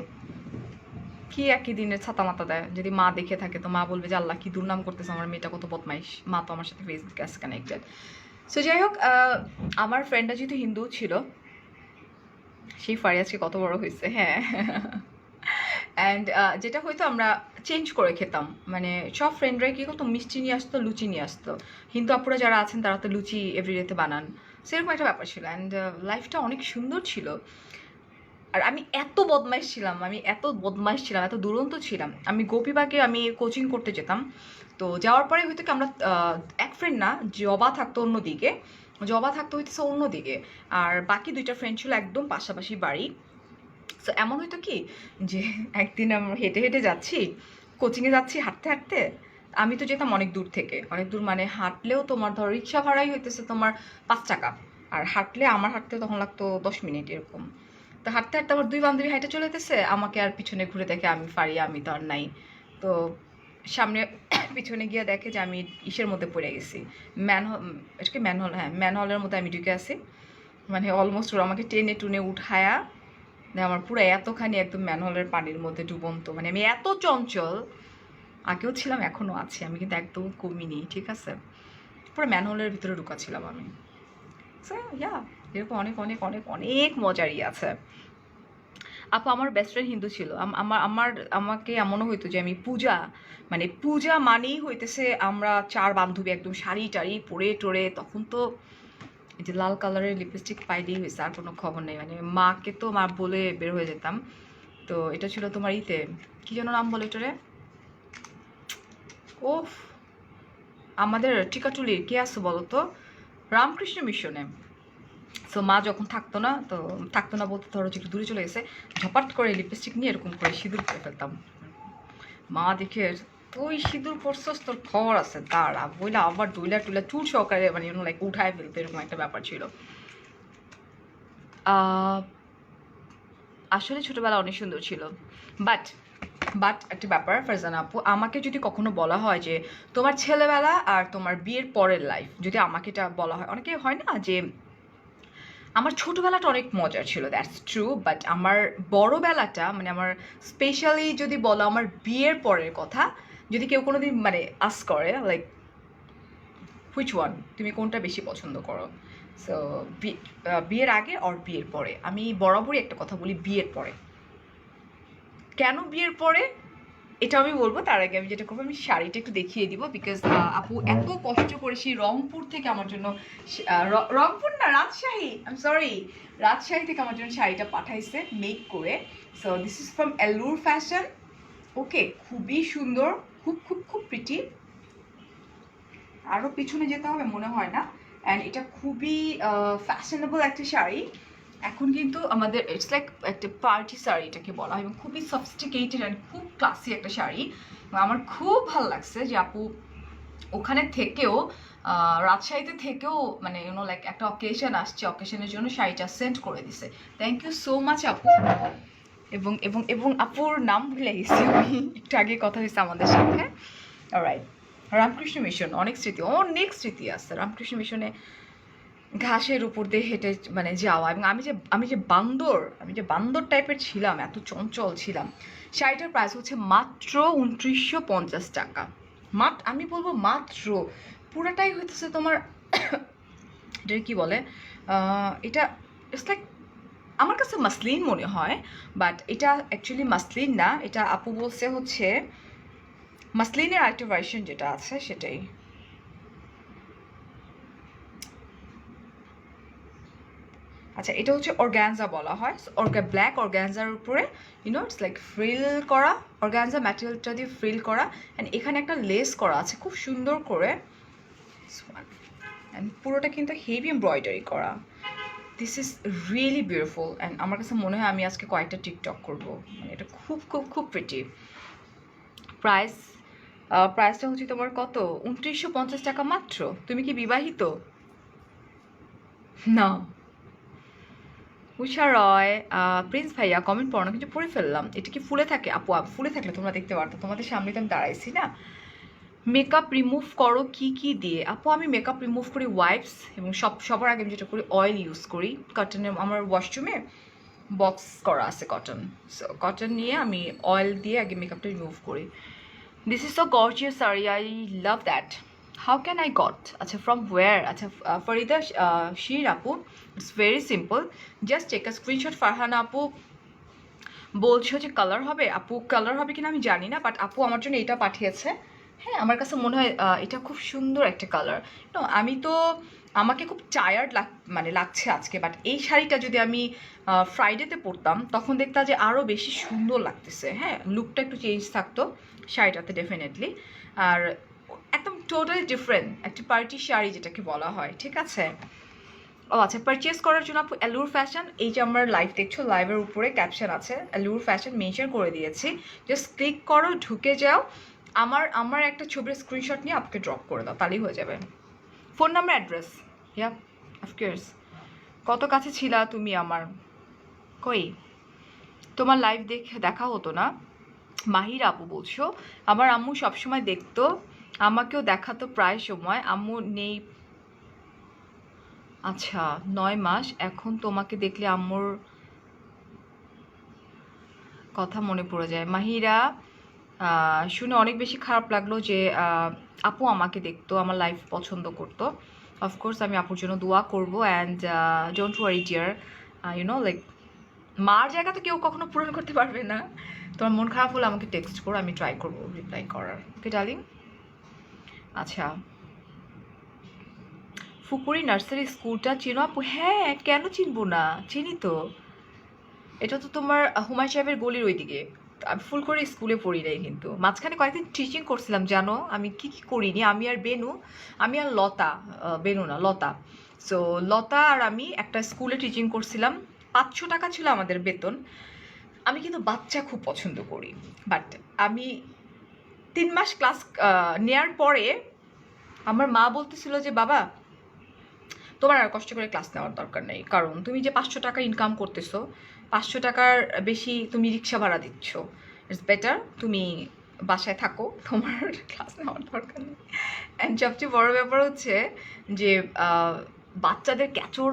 Speaker 1: কি একই দিনের ছাতা মাতা দেয়, যদি মা দেখে থাকে তো মা বলবে যে আল্লাহ কি দুর্নাম করতেছে আমার মেয়েটা, কত বদমাইশ। মা তো আমার সাথে ফেসবুকে আছে কানেক্টেড। সো যাই হোক, আমার ফ্রেন্ডটা যেহেতু হিন্দু ছিল, সেই ফারি আজকে কত বড় হয়েছে, হ্যাঁ। অ্যান্ড যেটা হয়তো আমরা চেঞ্জ করে খেতাম, মানে সব ফ্রেন্ডরাই কী করতো, মিষ্টি নিয়ে আসতো, লুচি নিয়ে আসতো। হিন্দু আপুরা যারা আছেন তারা তো লুচি এভরিডেতে বানান, সেরকম একটা ব্যাপার ছিল। অ্যান্ড লাইফটা অনেক সুন্দর ছিল। আর আমি এত বদমাইশ ছিলাম, এত দুরন্ত ছিলাম। আমি গোপীবাগে আমি কোচিং করতে যেতাম। তো যাওয়ার পরে হয়তো কি আমরা এক ফ্রেন্ড না, জবা থাকতো অন্যদিকে, হইতেছে অন্যদিকে, আর বাকি দুইটা ফ্রেন্ড ছিল একদম পাশাপাশি বাড়ি। সো এমন হয়তো কি যে একদিন আমরা হেঁটে হেঁটে যাচ্ছি, কোচিংয়ে যাচ্ছি, হাঁটতে হাঁটতে। আমি তো যেতাম অনেক দূর থেকে, অনেক দূর মানে হাঁটলেও তোমার ধরো রিক্সা ভাড়াই হইতেছে তোমার 5 টাকা, আর আমার হাঁটতে তখন লাগতো 10 মিনিট এরকম। তো হাঁটতে হাঁটতে আমার দুই বান্ধবী হাঁটে চলে যেতেছে, আমাকে আর পিছনে ঘুরে দেখে আমি ফারিয়া, আমি তো আর নাই। তো সামনে পিছনে গিয়ে দেখে যে আমি ইসের মধ্যে পড়ে গেছি, এটাকে ম্যানহোল, হ্যাঁ ম্যানহোলের মধ্যে আমি ঢুকে আছি। মানে অলমোস্ট ওরা আমাকে টেনে টুনে উঠায়া, আমার পুরো এতখানি একদম ম্যানহোলের পানির মধ্যে ডুবন্ত। মানে আমি এত চঞ্চল, আগেও ছিলাম এখনও আছি, আমি কিন্তু একদম কমিনি, ঠিক আছে। পুরো ম্যানহোলের ভিতরে ঢুকা ছিলাম আমি। এরকম অনেক অনেক অনেক অনেক মজারই আছে। আপু আমার বেস্ট ফ্রেন্ড হিন্দু ছিল। আমাকে এমনও হইতো যে আমি পূজা মানেই হইতেছে আমরা 4 বান্ধবী একদম শাড়ি টাড়ি পরে টরে, তখন তো এই যে লাল কালারের লিপস্টিক পাইলেই হয়েছে, আর কোনো খবর নেই। মানে মাকে তো মা বলে বের হয়ে যেতাম। তো এটা ছিল তোমার কি যেন নাম বলে এটারে, ওফ, আমাদের টিকাটুলির কে আছে বলো তো, রামকৃষ্ণ মিশনে। সো মা যখন থাকতো না বলতে ধরো একটু দূরে চলে গেছে, ঝপাট করে লিপস্টিক নিয়ে এরকম করে সিঁদুর করে ফেলতাম। মা দেখে, তুই সিঁদুর পরছস, তোর খবর আছে দাঁড়া, বইলা আবার ডুইলা টুইলা চুল সহকারে মানে লাইক উঠায় ফেলতো, এরকম একটা ব্যাপার ছিল। আসলে ছোটবেলা অনেক সুন্দর ছিল। বাট একটা ব্যাপার ফারজানা আপু, আমাকে যদি কখনো বলা হয় যে তোমার ছেলেবেলা আর তোমার বিয়ের পরের লাইফ, যদি আমাকে এটা বলা হয়, অনেকে হয় না যে আমার ছোটোবেলাটা অনেক মজার ছিল, দ্যাটস ট্রু, বাট আমার বড়োবেলাটা মানে আমার স্পেশালি যদি বলো আমার বিয়ের পরের কথা, যদি কেউ কোনো দিন মানে আস করে লাইক হুইচ ওয়ান, তুমি কোনটা বেশি পছন্দ করো, সো বিয়ের আগে আর বিয়ের পরে, আমি বরাবরই একটা কথা বলি, বিয়ের পরে। কেন বিয়ের পরে এটা আমি বলবো, তার আগে আমি যেটা করবো, আমি শাড়িটা একটু দেখিয়ে দিব, বিকজ আপু এত কষ্ট করে সেই রংপুর থেকে আমার জন্য, রংপুর না রাজশাহী, আই সরি, রাজশাহী থেকে আমার জন্য শাড়িটা পাঠাইছে মেক করে। So this is from Allure Fashion. Okay, খুবই সুন্দর, খুব খুব খুব প্রিটি। আরও পিছনে যেতে হবে মনে হয় না। অ্যান্ড এটা খুবই ফ্যাশনেবল একটা শাড়ি। এখন কিন্তু আমাদের ইটস লাইক একটা পার্টি শাড়ি এটাকে বলা হয়, এবং খুবই সফিস্টিকেটেড অ্যান্ড খুব ক্লাসি একটা শাড়ি। আমার খুব ভালো লাগছে যে আপু ওখানে থেকেও রাজশাহীতে থেকেও মানে ইউনো লাইক একটা অকেশন আসছে, অকেশনের জন্য শাড়িটা সেন্ড করে দিছে। থ্যাংক ইউ সো মাচ আপু। এবং এবং এবং আপুর নাম ভুলে গেছি আমি, একটু আগে কথা হয়েছে আমাদের সাথে। অলরাইট, রামকৃষ্ণ মিশন, অনেক স্মৃতি, অনেক স্মৃতি আছে রামকৃষ্ণ মিশনে। ঘাসের উপর দিয়ে হেঁটে মানে যাওয়া, এবং আমি যে বান্দর টাইপের ছিলাম, এত চঞ্চল ছিলাম। শাড়িটার প্রাইস হচ্ছে মাত্র ২৯৫০ টাকা। আমি বলবো মাত্র, পুরাটাই হইতেছে তোমার এটা কি বলে, এটা ইটস লাইক, আমার কাছে মাসলিন মনে হয়, বাট এটা অ্যাকচুয়ালি মাসলিন না, এটা আপু বলছে হচ্ছে মাসলিনের আরেকটা ভার্সন যেটা আছে সেটাই। আচ্ছা, এটা হচ্ছে অর্গ্যানজা বলা হয়, ব্ল্যাক অর্গ্যানজার উপরে ইউনো ইটস লাইক ফ্রিল করা, অর্গ্যানজা ম্যাটেরিয়ালটা দিয়ে ফ্রিল করা, অ্যান্ড এখানে একটা লেস করা আছে খুব সুন্দর করে, অ্যান্ড পুরোটা কিন্তু হেভি এমব্রয়ডারি করা। This is really beautiful, and আমার কাছে মনে হয় আমি আজকে কয়েকটা টিকটক করবো, মানে এটা খুব খুব খুব প্রিটি। প্রাইসটা হচ্ছে তোমার কত, ২৯৫০ টাকা মাত্র। তুমি কি বিবাহিত? না। উষা রয়, প্রিন্স ভাইয়া কমেন্ট পড়ো না, কিন্তু পড়ে ফেললাম। এটা কি ফুলে থাকে? আপু ফুলে থাকলে তোমরা দেখতে পারতো, তোমাদের সামনে তো আমি দাঁড়াইছি না। মেকআপ রিমুভ করো কি কি দিয়ে? আপু আমি মেকআপ রিমুভ করি ওয়াইপস, এবং সবার আগে আমি যেটা করি অয়েল ইউজ করি। কটনের আমার ওয়াশরুমে বক্স করা আছে কটন, সো কটন নিয়ে আমি অয়েল দিয়ে আগে মেকআপটা রিমুভ করি। This is so gorgeous sari, I love that. How can I got? আচ্ছা, ফ্রম ওয়্যার? আচ্ছা, ফরিদা শির আপু, it's very simple, just take a screenshot. Farhana আপু বলছো যে কালার হবে, আপু কালার হবে কিনা আমি জানি না, বাট আপু আমার জন্য এটা পাঠিয়েছে। হ্যাঁ, আমার কাছে মনে হয় এটা খুব সুন্দর একটা কালার। আমি তো, আমাকে খুব টায়ার্ড লাগছে আজকে, বাট এই শাড়িটা যদি আমি ফ্রাইডেতে পরতাম তখন দেখতাম যে আরও বেশি সুন্দর লাগতেছে। হ্যাঁ, লুকটা একটু চেঞ্জ থাকতো শাড়িটাতে ডেফিনেটলি, আর একদম টোটালি ডিফারেন্ট একটা পার্টি শাড়ি যেটাকে বলা হয়, ঠিক আছে। ও আচ্ছা, পারচেস করার জন্য আপু অ্যালুর ফ্যাশন, এই যে আমার লাইভ দেখছো, লাইভের উপরে ক্যাপশন আছে অ্যালুর ফ্যাশন মেনশন করে দিয়েছি, জাস্ট ক্লিক করো, ঢুকে যাও, আমার একটা ছবির স্ক্রিনশট নিয়ে আপনাকে ড্রপ করে দাও, তাহলেই হয়ে যাবে। Phone number, address, yeah of course. কত কাছে ছিলা তুমি আমার, কই তোমার লাইভ দেখা হতো না? মাহির আপু বলছো, আমার আম্মু সবসময় দেখতো, আমাকেও দেখাতো প্রায় সময়, আম্মু নেই। আচ্ছা, ৯ মাস, এখন তোমাকে দেখলে আম্মুর কথা মনে পড়ে যায়। মাহিরা, শুনে অনেক বেশি খারাপ লাগলো যে আপু আমাকে দেখতো, আমার লাইফ পছন্দ করতো। অফকোর্স আমি আপুর জন্য দোয়া করবো, and don't worry dear, you know like মার জায়গা তো কেউ কখনো পূরণ করতে পারবে না। তোমার মন খারাপ হলে আমাকে টেক্সট করো, আমি ট্রাই করবো রিপ্লাই করার। ওকে ডার্লিং। আচ্ছা, ফুকুরি নার্সারি স্কুলটা চিনো আপু? হ্যাঁ, কেন চিনবো না, চিনি তো। এটা তো তোমার হুমায়ুন সাহেবের গলির ওইদিকে। আমি ফুল করে স্কুলে পড়ি নাই, কিন্তু মাঝখানে কয়েকদিন টিচিং করছিলাম জানো। আমি কি কি করিনি, আমি আর লতা, বেনু না লতা। সো লতা আর আমি একটা স্কুলে টিচিং করছিলাম, ৫০০ টাকা ছিল আমাদের বেতন। আমি কিন্তু বাচ্চা খুব পছন্দ করি, বাট আমি ৩ মাস ক্লাস নেওয়ার পরে আমার মা বলতেছিল যে বাবা, তোমার আর কষ্ট করে ক্লাস নেওয়ার দরকার নেই, কারণ তুমি যে ৫০০ টাকা ইনকাম করতেছো, ৫০০ টাকার বেশি তুমি রিক্সা ভাড়া দিচ্ছ, ইটস বেটার তুমি বাসায় থাকো, তোমার ক্লাস নেওয়ার দরকার নেই। অ্যান্ড সবচেয়ে বড় ব্যাপার হচ্ছে যে বাচ্চাদের ক্যাচর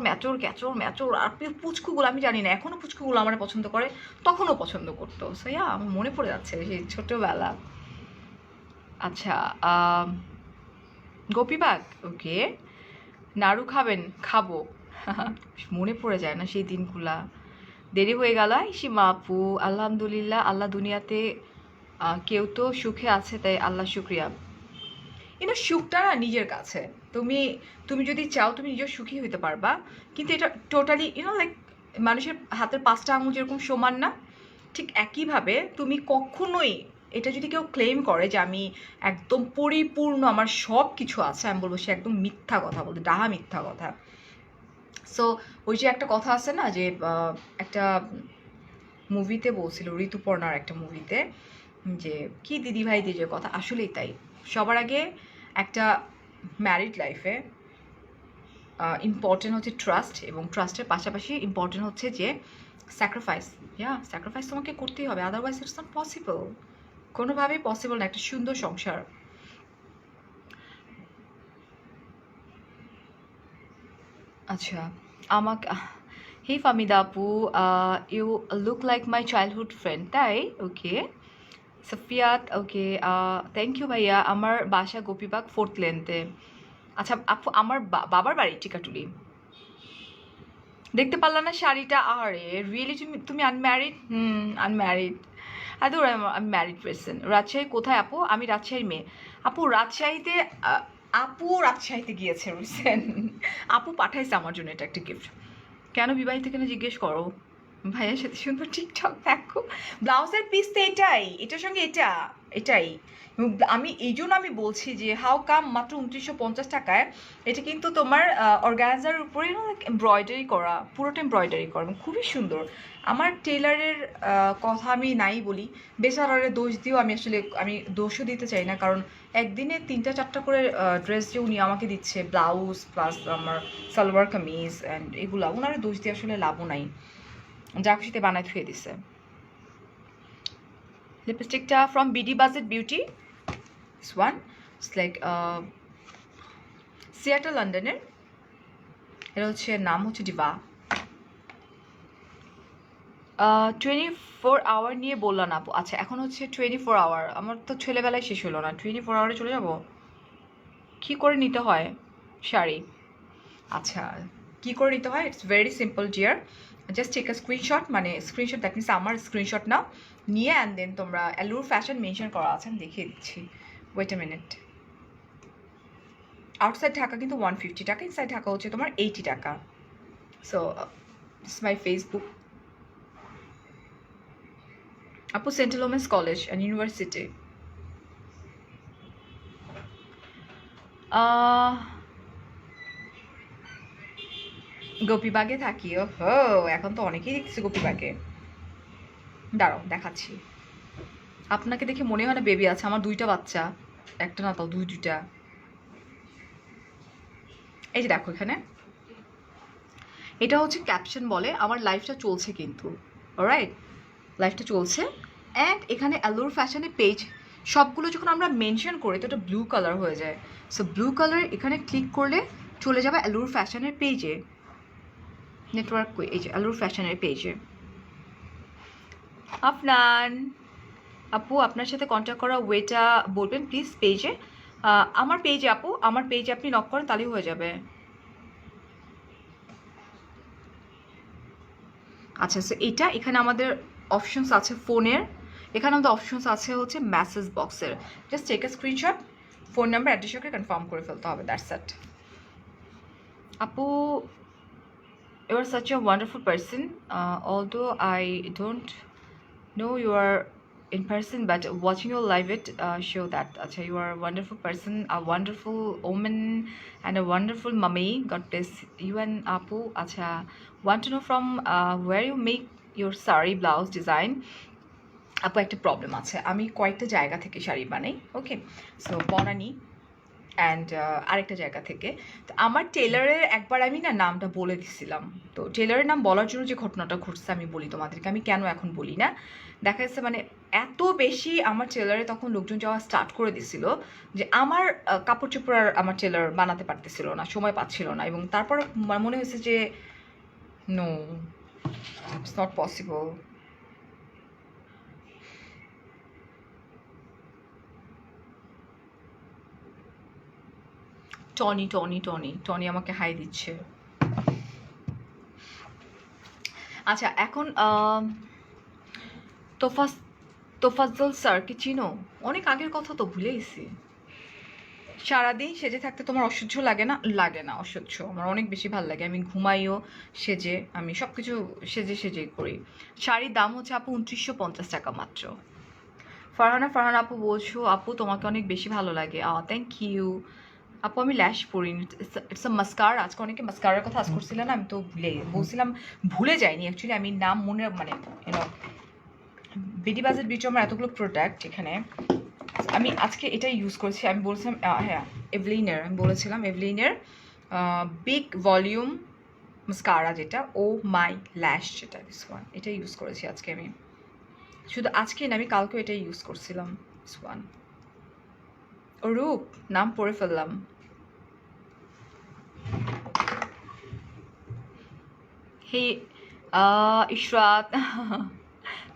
Speaker 1: আর পুচকুগুলো, আমি জানি না এখনও পুচকুগুলো আমার পছন্দ করে, তখনও পছন্দ করতো। সো ইয়া, আমার মনে পড়ে যাচ্ছে সেই ছোটোবেলা। আচ্ছা, গোপীবাগ, ওকে। নাড়ু খাবেন? খাবো। মনে পড়ে যায় না সেই দিনগুলা, দেরি হয়ে গেল। সীমা আপু, আলহামদুলিল্লাহ, আল্লাহ দুনিয়াতে কেউ তো সুখে আছে, তাই আল্লাহ শুক্রিয়া। কিন্তু সুখটা না নিজের কাছে, তুমি তুমি যদি চাও তুমি নিজের সুখী হইতে পারবা, কিন্তু এটা টোটালি লাইক মানুষের হাতের ৫টা আঙুল যেরকম সমান না, ঠিক একইভাবে তুমি কখনোই, এটা যদি কেউ ক্লেম করে যে আমি একদম পরিপূর্ণ, আমার সব কিছু আছে, আমি বলবো সে একদম মিথ্যা কথা বলতে, ডাহা মিথ্যা কথা। সো ওই যে একটা কথা আছে না, যে একটা মুভিতে বলছিল, ঋতুপর্ণার একটা মুভিতে, যে কি দিদিভাই দিদির কথা, আসলেই তাই। সবার আগে একটা ম্যারিড লাইফে ইম্পর্টেন্ট হচ্ছে ট্রাস্ট, এবং ট্রাস্টের পাশাপাশি ইম্পর্টেন্ট হচ্ছে যে স্যাক্রিফাইস। স্যাক্রিফাইস তোমাকে করতেই হবে, আদারওয়াইজ ইটস নট পসিবল। কোনোভাবেই পসিবল না একটা সুন্দর সংসার। আচ্ছা, আমাকে হে ফামিদা আপু, you look like my childhood friend, তাই? ওকে সফিয়াত, ওকে থ্যাংক ইউ ভাইয়া। আমার বাসা গোপীবাগ 4th লেনতে। আচ্ছা আপু, আমার বাবার বাড়ি টিকাটুলি। দেখতে পারলাম না শাড়িটা? আরে রিয়েলি তুমি তুমি আনম্যারিড? আনম্যারিড। আদৌ আমি ম্যারিড পার্সন। রাজশাহী কোথায় আপু? আমি রাজশাহীর মেয়ে। আপু রাজশাহীতে, আপু রাজশাহীতে গিয়েছে রিসেন্ট। আপু পাঠাইছে আমার জন্য এটা একটা গিফট। কেন বিবাহিত কেন জিজ্ঞেস করো? ভাইয়ের সাথে সুন্দর টিকটক দেখো। ব্লাউজের পিস তো এটাই, এটার সঙ্গে এটাই। আমি এই জন্য আমি বলছি যে হাউ কাম মাত্র 2950 টাকায়। এটা কিন্তু তোমার অর্গানাইজার উপরে এমব্রয়ডারি করা, পুরোটা এমব্রয়ডারি করা, এবং খুবই সুন্দর। আমার টেলারের কথা আমি নাই বলি, বেচারারে দোষ দিও আমি দোষও দিতে চাই না, কারণ একদিনে 3-4টা করে ড্রেস যে উনি আমাকে দিচ্ছে, ব্লাউজ প্লাস আমার সালোয়ার কামিজ অ্যান্ড এগুলা, ওনারে দোষ দিয়ে আসলে লাভও নাই, যা খুশিতে বানায় থুয়ে দিছে। লিপস্টিকটা from BD budget beauty, this one it's like Seattle লন্ডনের। এটা হচ্ছে নাম হচ্ছে ডিভা। 24 আওয়ার নিয়ে বললাম আপু। আচ্ছা এখন হচ্ছে 24 আওয়ার, আমার তো ছেলেবেলায় শেষ হলো না, 24 আওয়ারে চলে যাব? কী করে নিতে হয় শাড়ি? আচ্ছা কী করে নিতে হয়? It's very simple dear, just take a screenshot, মানে স্ক্রিনশট দ্যাট মিনস আমার স্ক্রিনশট নাও, নিয়ে অ্যান্ড দেন তোমরা অ্যালুর ফ্যাশন মেনশন করা আছে, আমি দেখিয়ে দিচ্ছি, wait a minute. Outside Dhaka কিন্তু 150 টাকা, ইনসাইড ঢাকা হচ্ছে তোমার 80 টাকা। So this my Facebook. আপু central women's college and university. গোপীবাগে থাকি। ও হো, এখন তো অনেকেই দেখছি গোপীবাগে। দাঁড়াও দেখাচ্ছি। আপনাকে দেখে মনে হয় না বেবি আছে, আমার 2টা বাচ্চা, একটা না তাও দুইটা। এই যে দেখো এখানে, এটা হচ্ছে ক্যাপশন বলে আমার লাইফটা চলছে কিন্তু, অলরাইট লাইফটা চলছে। অ্যান্ড এখানে অ্যালোর ফ্যাশনে পেজ সবগুলো যখন আমরা মেনশন করি তো এটা ব্লু কালার হয়ে যায়। সো ব্লু কালার এখানে ক্লিক করলে চলে যাবে অ্যালোর ফ্যাশনের পেজে, নেটওয়ার্ক এই যে অ্যালোর ফ্যাশনের পেজে। আফনান আপু আপনার সাথে কন্ট্যাক্ট করা ওয়েটা বলবেন প্লিজ পেজে। আমার পেজে আপু, আমার পেজে আপনি নক করেন তাহলেই হয়ে যাবে। আচ্ছা সো এটা এখানে আমাদের অপশনস আছে ফোনের, এখানে আমাদের অপশনস আছে হচ্ছে মেসেজ বক্সের। Just take a screenshot, phone number address করে কনফার্ম করে ফেলতে হবে, দ্যাটস ইট। আপু you are such a wonderful person, although I don't know you are in person, but watching your live it show that acha, you are a wonderful person, a wonderful woman and a wonderful mummy. God bless you and Apu. Acha, want to know from where you make your sari blouse design? আপু একটা প্রবলেম আছে, আমি কয়েকটা জায়গা থেকে শাড়ি বানাই, ওকে? সো বনানি অ্যান্ড আরেকটা জায়গা থেকে। তো আমার টেলারের একবার আমি না নামটা বলে দিছিলাম, তো টেলারের নাম বলার জন্য যে ঘটনাটা ঘটছে আমি বলি তোমাদেরকে, আমি কেন এখন বলি না। দেখা যাচ্ছে মানে এত বেশি আমার টেলারে তখন লোকজন যাওয়া স্টার্ট করে দিছিল যে আমার কাপড় চোপড় আর আমার টেলার বানাতে পারতেছিল না, সময় পাচ্ছিল না, এবং তারপর মনে হয়েছে যে no, it's not possible. Tony Tony Tony Tony আমাকে হাই দিচ্ছে। আচ্ছা এখন তোফাজ্জল স্যারকে চিনো? অনেক আগের কথা তো ভুলে গেছি। সারাদিন সেজে থাকতে তোমার অসহ্য লাগে না? লাগে না অসহ্য, আমার অনেক বেশি ভালো লাগে। আমি ঘুমাইও সেজে, আমি সব কিছু সেজে সেজেই করি। শাড়ির দাম হচ্ছে আপু 2950 টাকা মাত্র। ফারহানা আপু বলছো আপু তোমাকে অনেক বেশি ভালো লাগে। থ্যাংক ইউ আপু। আমি ল্যাশ পরিনি, ইটস আ মাস্কারা। আজকে অনেকে মাস্কারার কথা আজ করছিলেন না, আমি তো বলছিলাম, ভুলে যাইনি অ্যাকচুয়ালি, আমি নাম মনে মানে ইউনো বিডি বাজেট বিউটি আমার এতগুলো প্রোডাক্ট এখানে, আমি আজকে এটাই ইউজ করেছি। আমি বলছিলাম হ্যাঁ এভলিনের, আমি বলেছিলাম এভলিনের বিগ ভলিউম মাস্কারা, যেটা ও মাই ল্যাশ, যেটা দিস ওয়ান, এটা ইউজ করেছি আজকে আমি। শুধু আজকে না, আমি কালকেও এটাই ইউজ করছিলাম, দিস ওয়ান। রূপ, নাম পড়ে ফেললাম। হে ইশরাত,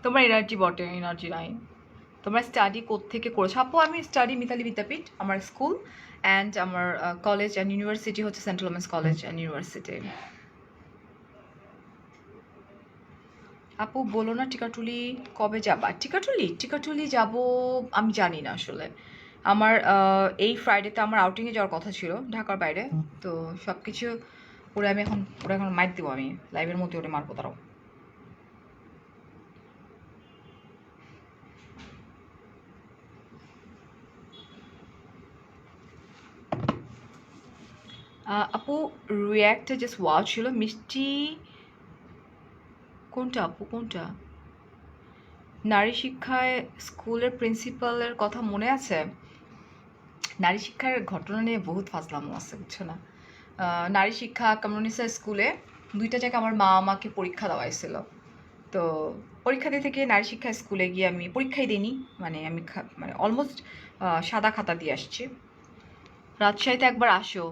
Speaker 1: তোমার এনার্জি বটে, এনার্জি নাই। তোমরা স্টাডি কোত্থেকে করেছো? আপু আমি স্টাডি মিতালি বিদ্যাপীঠ, আমার স্কুল, অ্যান্ড আমার কলেজ অ্যান্ড ইউনিভার্সিটি হচ্ছে central women's college and university. আপু বলো না টিকাটুলি কবে যাবা? টিকাটুলি টিকাটুলি যাব আমি জানি না আসলে। আমার এই ফ্রাইডেতে আমার আউটিংয়ে যাওয়ার কথা ছিল ঢাকার বাইরে, তো সব কিছু ওরা এখন মাইর দেবো আমি লাইভের মধ্যে, ওটা মারবো তারাও। আপু রিয়্যাক্টে জাস্ট ওয়াও ছিল। মিষ্টি কোনটা আপু, কোনটা? নারী শিক্ষায় স্কুলের প্রিন্সিপালের কথা মনে আছে? নারী শিক্ষার ঘটনা নিয়ে বহুত ফাজলামো আছে, বুঝছো না? নারী শিক্ষা কমিউনিসা স্কুলে দুইটা জায়গায় আমার মা আমাকে পরীক্ষা দেওয়াইছিল। তো পরীক্ষা দিয়ে থেকে নারী শিক্ষা স্কুলে গিয়ে আমি পরীক্ষাই দিইনি, মানে আমি মানে অলমোস্ট সাদা খাতা দিয়ে আসছি। রাজশাহীতে একবার আসো,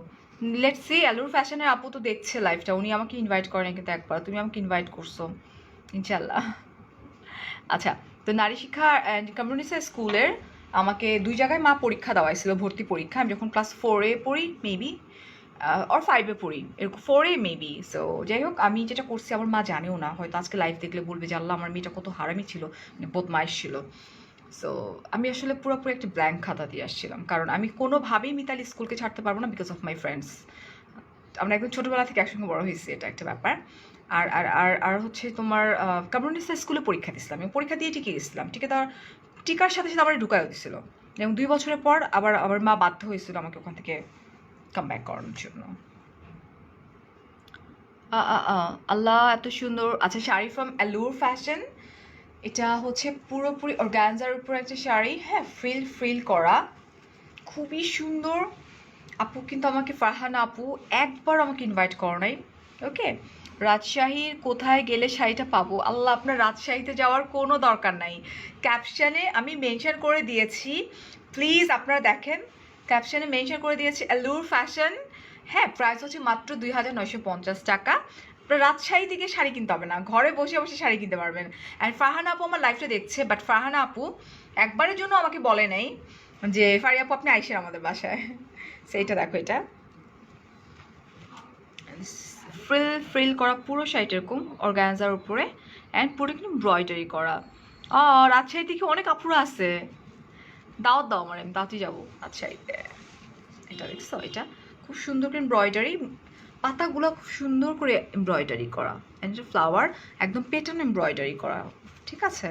Speaker 1: লেটস সি। অ্যালুর ফ্যাশনের আপু তো দেখছে লাইভটা, উনি আমাকে ইনভাইট করেন, কিন্তু একবার তুমি আমাকে ইনভাইট করছো, ইনশাল্লাহ। আচ্ছা, তো নারী শিক্ষা অ্যান্ড কমিউনিসা স্কুলের আমাকে দুই জায়গায় মা পরীক্ষা দেওয়াইছিল, ভর্তি পরীক্ষা। আমি যখন ক্লাস 4-এ পড়ি মেবি, অর 5-এ পড়ি, এরকম 4-এ মেবি। সো যাই হোক, আমি যেটা করছি আমার মা জানেও না, হয়তো আজকে লাইভ দেখলে বলবে যে আল্লাহ আমার মেয়েটা কত হারামি ছিল, মানে বদমাইশ ছিল। সো আমি আসলে পুরোপুরি একটা ব্ল্যাঙ্ক খাতা দিয়ে আসছিলাম, কারণ আমি কোনোভাবেই মিতালি স্কুলকে ছাড়তে পারবো না বিকজ অফ মাই ফ্রেন্ডস। আমরা একদম ছোটোবেলা থেকে একসঙ্গে বড় হয়েছি, এটা একটা ব্যাপার। আর আর আর আর হচ্ছে তোমার কমিউনিস্ট স্কুলে পরীক্ষা দিয়েছিলাম, আমি পরীক্ষা দিয়ে টিকে গেছিলাম, টিকে দেওয়ার টিকার সাথে সাথে আমার ঢুকায়ও দিছিল, এবং 2 বছরের পর আবার আমার মা বাধ্য হয়েছিল আমাকে ওখান থেকে কাম ব্যাক করানোর জন্য। আল্লাহ এত সুন্দর। আচ্ছা, শাড়ি ফ্রম অ্যালুর ফ্যাশন, এটা হচ্ছে পুরোপুরি অর্গানজার উপর একটা শাড়ি, হ্যাঁ, ফ্রিল ফ্রিল করা, খুবই সুন্দর। আপু কিন্তু আমাকে, ফারহানা আপু একবার আমাকে ইনভাইট করো নাই, ওকে? রাজশাহীর কোথায় গেলে শাড়িটা পাবো? আল্লাহ, আপনার রাজশাহীতে যাওয়ার কোনো দরকার নাই, ক্যাপশনে আমি মেনশন করে দিয়েছি, প্লিজ আপনারা দেখেন, ক্যাপশনে মেনশন করে দিয়েছি অ্যালুর ফ্যাশন। হ্যাঁ, প্রাইস হচ্ছে মাত্র 2,950 টাকা। আপনার রাজশাহী থেকে শাড়ি কিনতে হবে না, ঘরে বসে বসে শাড়ি কিনতে পারবেন। অ্যান্ড ফারহানা আপু আমার লাইফটা দেখছে, বাট ফারহানা আপু একবারের জন্য আমাকে বলে নেই যে ফারি আপু আপনি আইসেন আমাদের বাসায়। সেইটা দেখো, এটা ফ্রিল ফ্রিল করা পুরো শাড়িটা এরকম অর্গানজার উপরে, অ্যান্ড পুরো কিন্তু এমব্রয়ডারি করা। রাজশাহী থেকে অনেক আপুরা আছে, দাওয়াত দাও আমার, আমি দাওয়াতই যাবো রাজশাহীতে। এটা দেখছো, এটা খুব সুন্দর করে এমব্রয়ডারি, পাতাগুলো খুব সুন্দর করে এমব্রয়ডারি করা, অ্যান্ড ফ্লাওয়ার একদম প্যাটার্ন এমব্রয়ডারি করা, ঠিক আছে?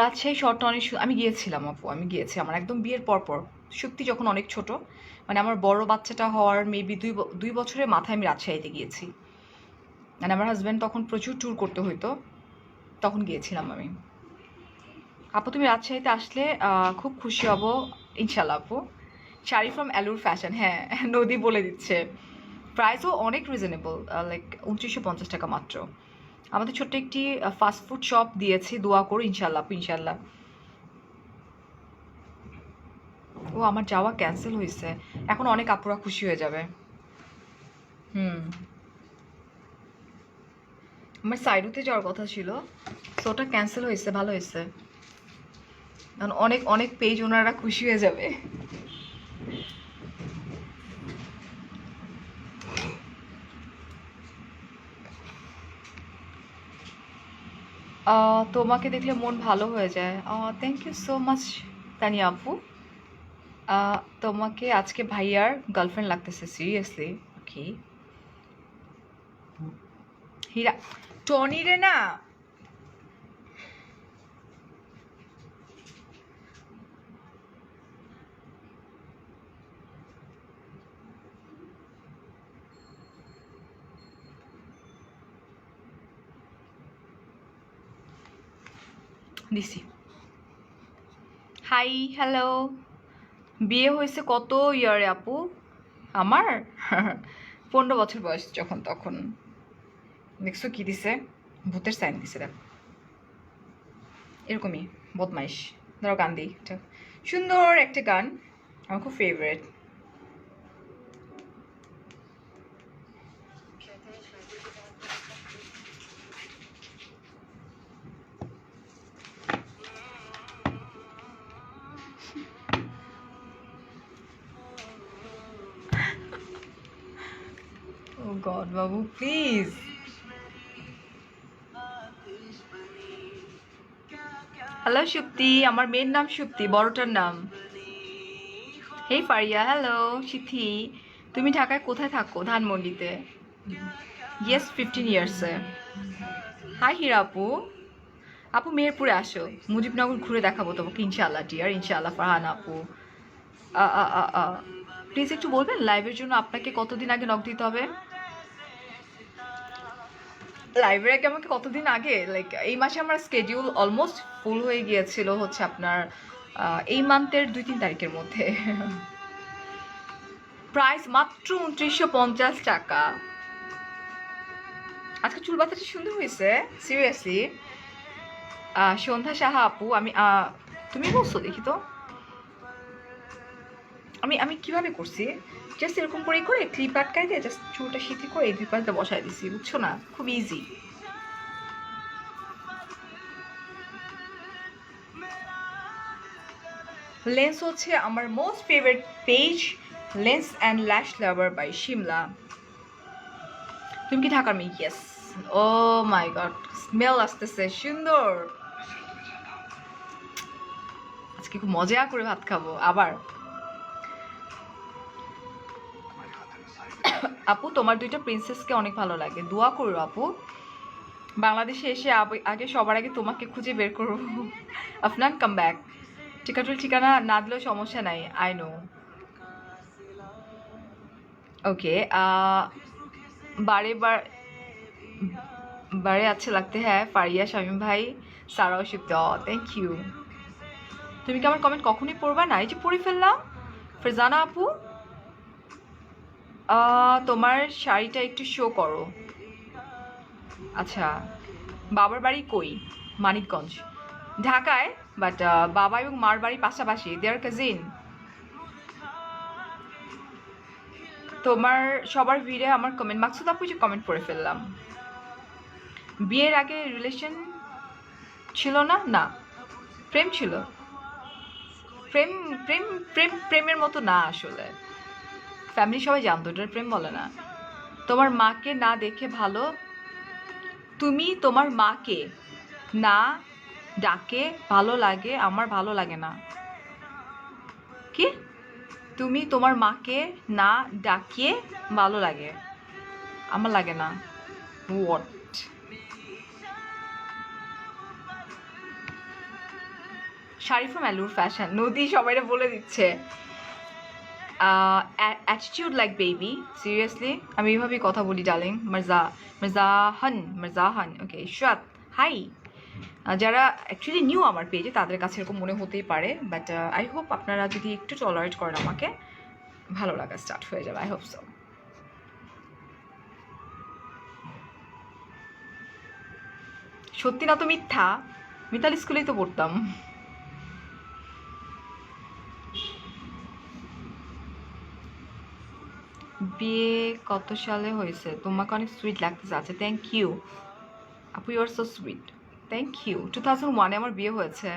Speaker 1: রাজশাহী শহরটা অনেক আমি গিয়েছিলাম আপু, আমি গিয়েছি আমার একদম বিয়ের পরপর, শক্তি যখন অনেক ছোট, মানে আমার বড় বাচ্চাটা হওয়ার মেবি 2 বছরের মাথায় আমি রাজশাহীতে গিয়েছি। মানে আমার হাজব্যান্ড তখন প্রচুর ট্যুর করতে হইতো, তখন গিয়েছিলাম আমি। আপু তুমি রাজশাহীতে আসলে খুব খুশি হব, ইনশাল্লাহ আপু। শাড়ি ফ্রম অ্যালুর ফ্যাশন, হ্যাঁ, নদী বলে দিচ্ছে। প্রাইসও অনেক রিজনেবল, লাইক 2,950 টাকা মাত্র। আমাদের ছোট্ট একটি ফাস্টফুড শপ দিয়েছি, দোয়া করো ইনশাল্লাহ আপু, ইনশাল্লাহ। ও আমার যাওয়া ক্যান্সেল হয়েছে, এখন অনেক আপুরা খুশি হয়ে যাবে। হুম, আমার সাইডুতে যাওয়ার কথা ছিল, তো ওটা ক্যান্সেল হয়েছে, ভালো হয়েছে, কারণ অনেক অনেক পেজ ওনারা খুশি হয়ে যাবে। তোমাকে দেখলে মন ভালো হয়ে যায়। Thank you so much Tania আপু। তোমাকে আজকে ভাইয়ার গার্লফ্রেন্ড লাগতেছে, সিরিয়াসলি? ওকে। হীরা, টনি রে না, দিছি। Hi, hello. বিয়ে হয়েছে কত ইয়ারে আপু? আমার 15 বছর বয়স যখন তখন। দেখছো কি দিছে? ভূতের সাইন দিছে দেখ। এরকমই বদমাইশ। ধরো গান দিই একটা সুন্দর একটা গান, আমার খুব favourite. O god Babu please. Hello Supti, আমার মেয়ের নাম সুপ্তি, বড়টার নাম। হেই ফারিয়া, হ্যালো সিথি। তুমি ঢাকায় কোথায় থাকো? ধানমন্ডিতে। ইয়েস, 15 ইয়ার্সে। হাই হিরা আপু। আপু মেহেরপুরে আসো, মুজিবনগর ঘুরে দেখাবো তোমাকে ইনশাআল্লাহ ডিয়ার, ইনশাআল্লাহ ফারহান আপু। প্লিজ একটু বলবেন লাইভের জন্য আপনাকে কতদিন আগে নক দিতে হবে? লাইভের আগে আমাকে কতদিন আগে, লাইক এই মাসে আমার স্কেডিউল অলমোস্ট ফুল হয়ে গিয়েছিল হচ্ছে আপনার এই মান্থের 2-3 তারিখের মধ্যে। প্রাইস মাত্র 2950 টাকা। আজকে চুল বাঁধাটা সুন্দর হয়েছে, সিরিয়াসলি। সন্ধ্যা সাহা আপু, আমি তুমি বলছো দেখি তো। আমি আমি কিভাবে করছি, জাস্ট এরকম করে করে ক্লিপ আটকাই দিয়ে জাস্ট চুলটা সিথি করে এই দুই পাশটা বসাই দিছি, বুঝছো না? খুব ইজি। লেন্স হচ্ছে আমার most favourite page, lens and ল্যাশ লাভার বাই শিমলা। তুমি কি ঢাকার মেয়ে? ইয়েস। ও মাই গড, স্মেল আসতেছে সুন্দর। আজকে খুব মজা করে ভাত খাবো আবার। আপু তোমার দুইটা প্রিন্সেসকে অনেক ভালো লাগে, দোয়া করো আপু। বাংলাদেশে এসে আগে সবার আগে তোমাকে খুঁজে বের করবো। Afnan come back. টিকাটুল ঠিকানা না দিলেও সমস্যা নাই, আই নো। ওকে, বারে বারে আচ্ছা লাগতে হ্যাঁ ফারিয়া, শামীম ভাই, সারাও শিখতে। Thank you. তুমি কি আমার কমেন্ট কখনই পড়বা না? এই যে পড়ে ফেললাম। ফেরজানা আপু, তোমার শাড়িটা একটু শো করো। আচ্ছা, বাবার বাড়ি কই? মানিকগঞ্জ, ঢাকায়। বাট বাবা এবং মার বাড়ি পাশাপাশি, দে আর কাজিন। তোমার সবার ভিড়ে আমার কমেন্ট, মাকসুদ আপু যে কমেন্ট পড়ে ফেললাম। বিয়ের আগে রিলেশন ছিল না? না, প্রেম ছিল। প্রেম প্রেম প্রেমের মতো না আসলে। ফ্যামিলি সবাই জানতো, এটার প্রেম বলে না। তোমার মাকে না দেখে ভালো, তুমি তোমার মাকে না ডাকে ভালো লাগে, আমার ভালো লাগে না। কি? তুমি তোমার মাকে না ডাকিয়ে ভালো লাগে, আমার লাগে না। What? Sari from Allure fashion, নদী সবাইটা বলে দিচ্ছে। অ্যাটিটিউড লাইক বেবি, সিরিয়াসলি আমি এইভাবেই কথা বলি ডার্লিং। মারজাহান ওকে। ইশরাত হাই। যারা অ্যাকচুয়ালি নিউ আমার পেজে তাদের কাছে এরকম মনে হতেই পারে, বাট আই হোপ আপনারা যদি একটু টলারেট করেন আমাকে, ভালো লাগা স্টার্ট হয়ে যাবে, আই হোপ সো। সত্যি না তো মিথ্যা? মিতালি স্কুলেই তো পড়তাম। বিয়ে কত সালে হয়েছে? তোমাকে অনেক সুইট লাগতেছে। আচ্ছা, থ্যাংক ইউ আপু, you are so sweet, thank you. 2001-এ আমার বিয়ে হয়েছে।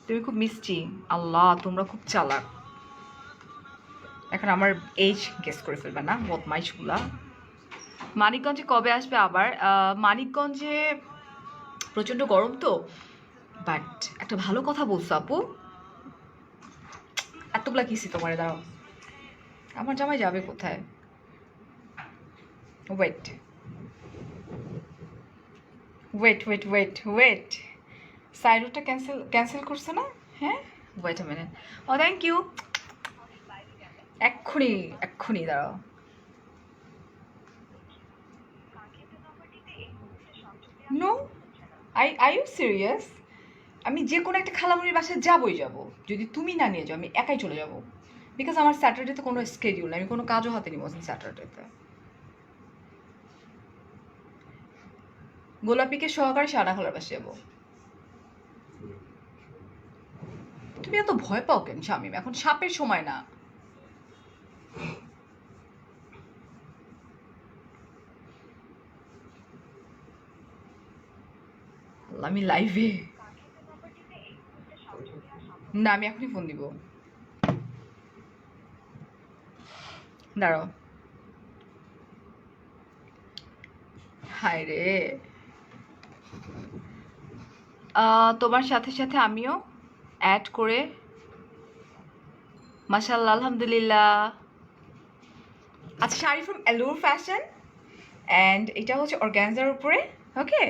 Speaker 1: তুমি খুব মিষ্টি। আল্লাহ, তোমরা খুব চালাক। এখন আমার এজ গেস করে ফেলবে না বদমাইশগুলা। মানিকগঞ্জে কবে আসবে আবার? মানিকগঞ্জে প্রচণ্ড গরম তো, বাট একটা ভালো কথা বলছো আপু। এতগুলা কিসি তোমার, দাঁড়াও। আমার জামাই যাবে কোথায়? Wait wait wait wait wait, সাইডটা ক্যান্সেল করছে না? হ্যাঁ, wait a minute. Oh thank you. এক্ষুনি এক্ষুনি দাঁড়াও। No, I you serious? আমি যে কোনো একটা খালামুনির বাসায় যাবই যাব, যদি তুমি না নিয়ে যাও আমি একাই চলে যাব, বিকজ আমার স্যাটারডেতে কোনো স্কেডিউল নেই, আমি কোনো কাজও হাতে নিব স্যাটারডেতে। গোলাপিকে সহকারে সাদা খালার বাসায় যাবো। তুমি এত ভয় পাও কেন শামিম? এখন সাপের সময় না। আমি লাইভে না, আমি এখনই ফোন দিব। দাঁড়াও। হায় রে, তোমার সাথে সাথে আমিও অ্যাড করে। মাশাআল্লাহ, আলহামদুলিল্লাহ। আচ্ছা, শাড়ি ফ্রম অ্যালোর ফ্যাশন অ্যান্ড এটা হচ্ছে অর্গানজার উপরে। ওকে,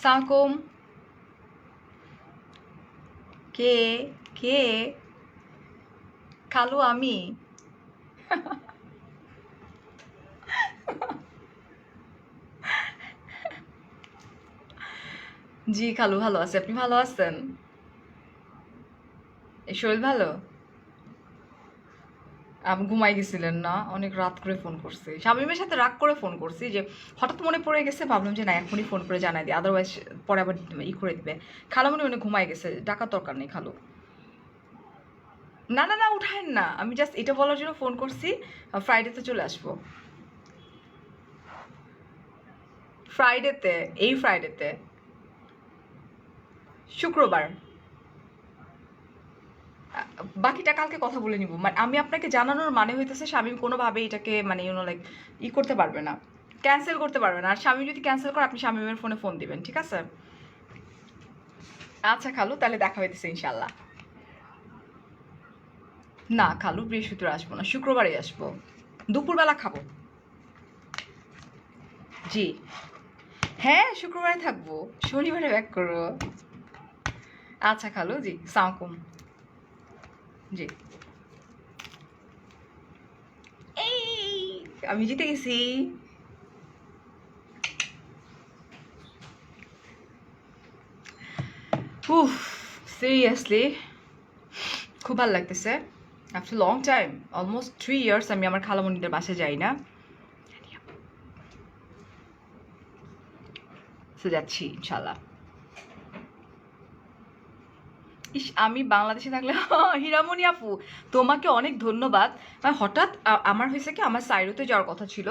Speaker 1: সালাম। কে কে? খালু আমি। জি খালু ভালো আছে, আপনি ভালো আছেন? এই শরীর ভালো? আপনি ঘুমাই গেছিলেন না? অনেক রাত করে ফোন করছি, শামিমের সাথে রাগ করে ফোন করছি, যে হঠাৎ মনে পড়ে গেছে, ভাবলাম যে না এখনই ফোন করে জানাই দিই, আদারওয়াইজ পরে আবার করে দিবে। খালামণি অনেক ঘুমাই গেছে, ডাকার দরকার নেই খালু। না না না, উঠায়েন না, আমি জাস্ট এটা বলার জন্য ফোন করছি। ফ্রাইডেতে চলে আসবো, ফ্রাইডেতে, এই ফ্রাইডেতে, শুক্রবার। বাকিটা কালকে কথা বলে নিব। মানে আমি আপনাকে জানানোর মানে হইতেছে শামীম কোনোভাবে এটাকে মানে লাইক করতে পারবে না, ক্যান্সেল করতে পারবে না। আর শামীম যদি ক্যান্সেল করে আপনি শামীমের ফোনে ফোন দিবেন, ঠিক আছে? আচ্ছা খালু, তাহলে দেখা হইতেছে ইনশাল্লাহ। না খালু, বৃহস্পতিবার আসবো না, শুক্রবারই আসবো, দুপুরবেলা খাবো। জি হ্যাঁ, শুক্রবারে থাকবো, শনিবারে ব্যাক করবো। আচ্ছা খালু, জি সালামালাইকুম। জি, এই আমি জিতে গেছি। উফ, সিরিয়াসলি খুব ভালো লাগতেছে। After long time, almost 3 years আমি আমার খালামণিদের বাসায় যাই না, তো যাচ্ছি ইনশাল্লাহ। ইস, আমি বাংলাদেশে থাকলে হীরামণি আপু, তোমাকে অনেক ধন্যবাদ। হঠাৎ আমার হয়েছে কি, আমার সাইরোতে যাওয়ার কথা ছিল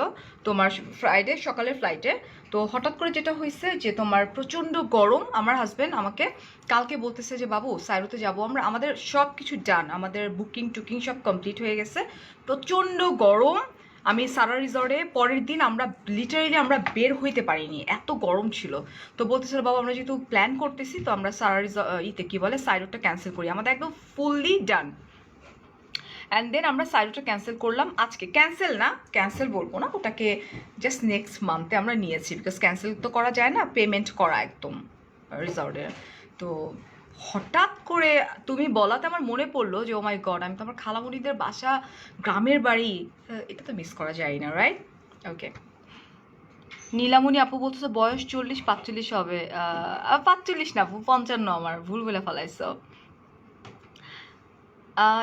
Speaker 1: তোমার ফ্রাইডে সকালের ফ্লাইটে। তো হঠাৎ করে যেটা হয়েছে যে তোমার প্রচণ্ড গরম, আমার হাজব্যান্ড আমাকে কালকে বলতেছে যে বাবু সাইরোতে যাবো আমরা, আমাদের সব কিছু ডান, আমাদের বুকিং টুকিং সব কমপ্লিট হয়ে গেছে, প্রচণ্ড গরম। আমি সারা রিসর্টে পরের দিন আমরা লিটারেলি আমরা বের হইতে পারিনি, এত গরম ছিল। তো বলতেছিল বাবা আমরা যেহেতু প্ল্যান করতেছি, তো আমরা সারা ইতে কী বলে সাইরোটা ক্যান্সেল করি, আমাদের একদম ফুললি ডান। অ্যান্ড দেন আমরা সাইরোটা ক্যান্সেল করলাম আজকে। ক্যান্সেল না, ক্যান্সেল বলবো না, ওটাকে জাস্ট নেক্সট মান্থে আমরা নিয়েছি, বিকজ ক্যান্সেল তো করা যায় না, পেমেন্ট করা একদম রিসর্টের। তো হঠাৎ করে তুমি বলাতে আমার মনে পড়লো যে ও মাই গড, আমি তো আমার খালামুনিদের বাসা, গ্রামের বাড়ি, এটা তো মিস করা যায় না, রাইট? ওকে। নীলামণি আপু বলতেছে বয়স 40-45 হবে। 45 না আপু, 55 আমার, ভুল বলে ফেলাইছো।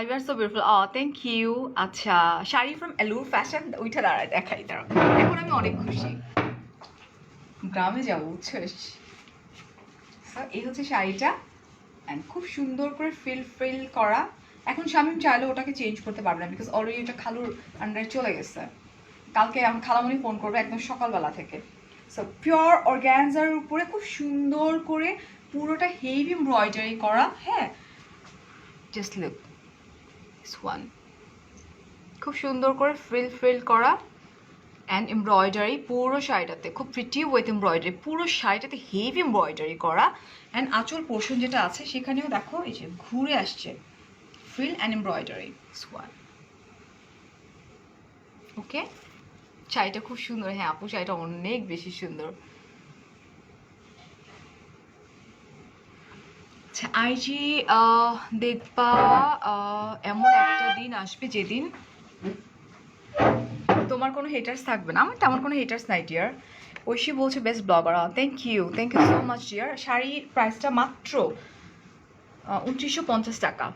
Speaker 1: You are so beautiful, thank you. আচ্ছা, শাড়ি ফ্রম অ্যালুর ফ্যাশন, ওইটা দেখাই দাঁড়াও। এখন আমি অনেক খুশি, গ্রামে যাবো বুঝছিস। এই হচ্ছে শাড়িটা, অ্যান্ড খুব সুন্দর করে ফিল করা। এখন শামিম চাইলে ওটাকে চেঞ্জ করতে পারবে না, বিকজ অলরেডি ওটা খালুর আন্ডারে চলে গেছে। কালকে আমার খালামণি ফোন করবে একদম সকালবেলা থেকে। সো পিওর অর্গ্যানজার উপরে খুব সুন্দর করে পুরোটা হেভি এমব্রয়ডারি করা। হ্যাঁ, জাস্ট লুক দিস ওয়ান, খুব সুন্দর করে ফিল করা অ্যান্ড এমব্রয়ডারি পুরো শাড়িটাতে, খুব প্রিটি উইথ এমব্রয়ডারি, পুরো শাড়িটাতে হেভি এমব্রয়ডারি করা। অ্যান্ড আঁচল পোর্শন যেটা আছে সেখানেও দেখো এই যে ঘুরে আসছে ফ্রিল অ্যান্ড এমব্রয়ডারি ওয়ান। ওকে, শাড়িটা খুব সুন্দর। হ্যাঁ আপু, শাড়িটা অনেক বেশি সুন্দর। আচ্ছা, আইজি দেখবা এমন একটা দিন আসবে যেদিন তোমার কোনো হেটার্স থাকবে না, আমার তেমন কোনো হেটার্স নাই ডিয়ার। ঐশী বলছে best blogger, thank you so much dear. শাড়ির প্রাইসটা মাত্র 2950 টাকা।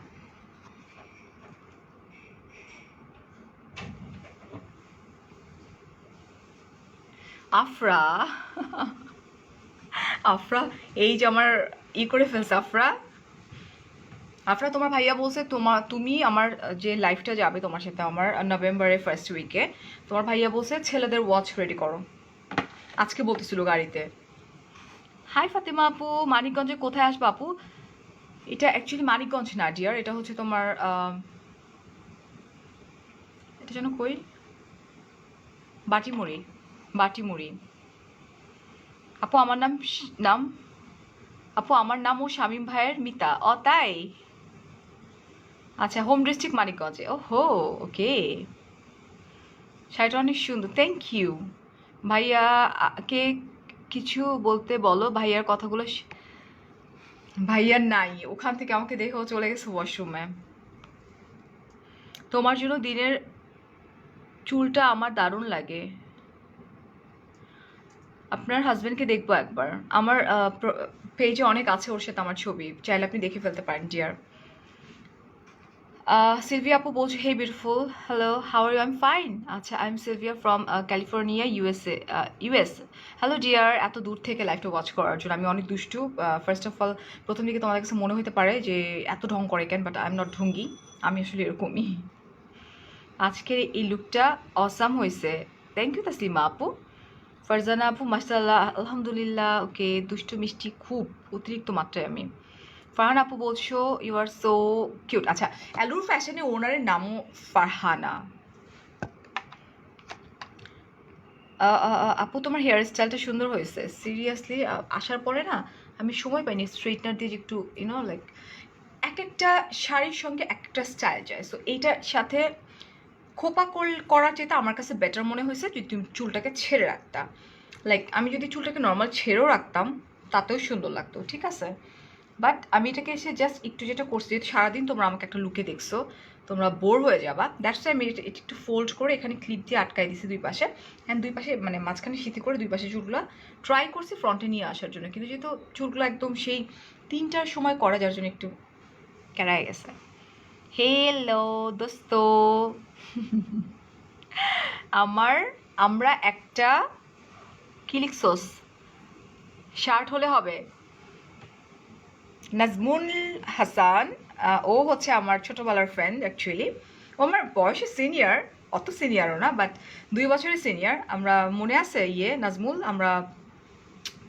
Speaker 1: আফরা আফরা এই যে আমার করে ফেলছে আফরা। আফরা তোমার ভাইয়া বলছে তুমি আমার যে লাইফটা যাবে তোমার সাথে আমার নভেম্বরের ফার্স্ট উইকে, তোমার ভাইয়া বলছে ছেলেদের ওয়াচ রেডি করো, আজকে বলতেছিল গাড়িতে। হাই ফাতেমা আপু, মানিকগঞ্জে কোথায় আসবে আপু? এটা অ্যাকচুয়ালি মানিকগঞ্জ না ডিয়ার, এটা হচ্ছে তোমার এটা যেন কই, বাটিমুড়ি। বাটিমুড়ি। আপু আমার নাম আপু আমার নাম ও শামীম ভাইয়ের মিতা। তাই? আচ্ছা, হোম ডিস্ট্রিক্ট মানিকগঞ্জে। ও হো, ওকে। শাড়িটা অনেক সুন্দর, থ্যাংক ইউ ভাইয়া। কে কিছু বলতে বলো, ভাইয়ার কথাগুলো। ভাইয়ার নাই, ওখান থেকে আমাকে দেখেও চলে গেছে ওয়াশরুমে। তোমার জন্য দিনের চুলটা আমার দারুণ লাগে। আপনার হাজবেন্ডকে দেখবো একবার, আমার পেজে অনেক আছে ওর সাথে আমার ছবি, চাইলে আপনি দেখে ফেলতে পারেন ডিয়ার। সিলভিয়া আপু বলছো hey beautiful, hello how are you? I am fine. আচ্ছা, I am Sylvia from California US. Hello dear, এত দূর থেকে লাইভটা ওয়াচ করার জন্য। আমি অনেক দুষ্টু। ফার্স্ট অফ অল, প্রথম দিকে তোমাদের কাছে মনে হতে পারে যে এত ঢং করে কেন, বাট আই এম নট ঢঙ্গি, আমি আসলে এরকমই। আজকের এই লুকটা অসাম হয়েছে, থ্যাংক ইউ তাসলিমা আপু। ফারজানা আপু মাশাআল্লাহ, আলহামদুলিল্লাহ, ওকে। দুষ্টু মিষ্টি খুব অতিরিক্ত মাত্রায় আমি। ফারহান আপু বলছো ইউ আর সো কিউট। আচ্ছা, অ্যালুর ফ্যাশনে ওনারের নামও ফারহানা। আপু তোমার হেয়ার স্টাইলটা সুন্দর হয়েছে, সিরিয়াসলি। আসার পরে না আমি সময় পাইনি স্ট্রেটনার দিয়ে একটু লাইক এক একটা শাড়ির সঙ্গে এক একটা স্টাইল যায়। সো এইটার সাথে খোপা করার চেয়ে আমার কাছে বেটার মনে হয়েছে যদি তুমি চুলটাকে ছেড়ে রাখতাম। লাইক আমি যদি চুলটাকে নর্মাল ছেড়েও রাখতাম তাতেও সুন্দর লাগতো, ঠিক আছে। বাট আমি এটাকে এসে জাস্ট একটু যেটা করছি, যেহেতু সারাদিন তোমরা আমাকে একটা লুকে দেখছো, তোমরা বোর হয়ে যাবা, দ্যাটস ওয়াই আমি এটা একটু ফোল্ড করে এখানে ক্লিপ দিয়ে আটকাই দিছি দুই পাশে। অ্যান্ড দুই পাশে মানে মাঝখানে সিথি করে দুই পাশে চুলগুলো ট্রাই করছি ফ্রন্টে নিয়ে আসার জন্য, কিন্তু যেহেতু চুলগুলো একদম সেই 3টার সময় করা যার জন্য একটু কেরায় গেছে। হেলো দোস্ত আমরা একটা কি লিখছোস, শার্ট হলে হবে। নাজমুল হাসান, ও হচ্ছে আমার ছোটোবেলার ফ্রেন্ড অ্যাকচুয়ালি। ও আমার বয়সে সিনিয়র, অত সিনিয়রও না, বাট 2 বছরের সিনিয়র। আমরা মনে আছে নাজমুল, আমরা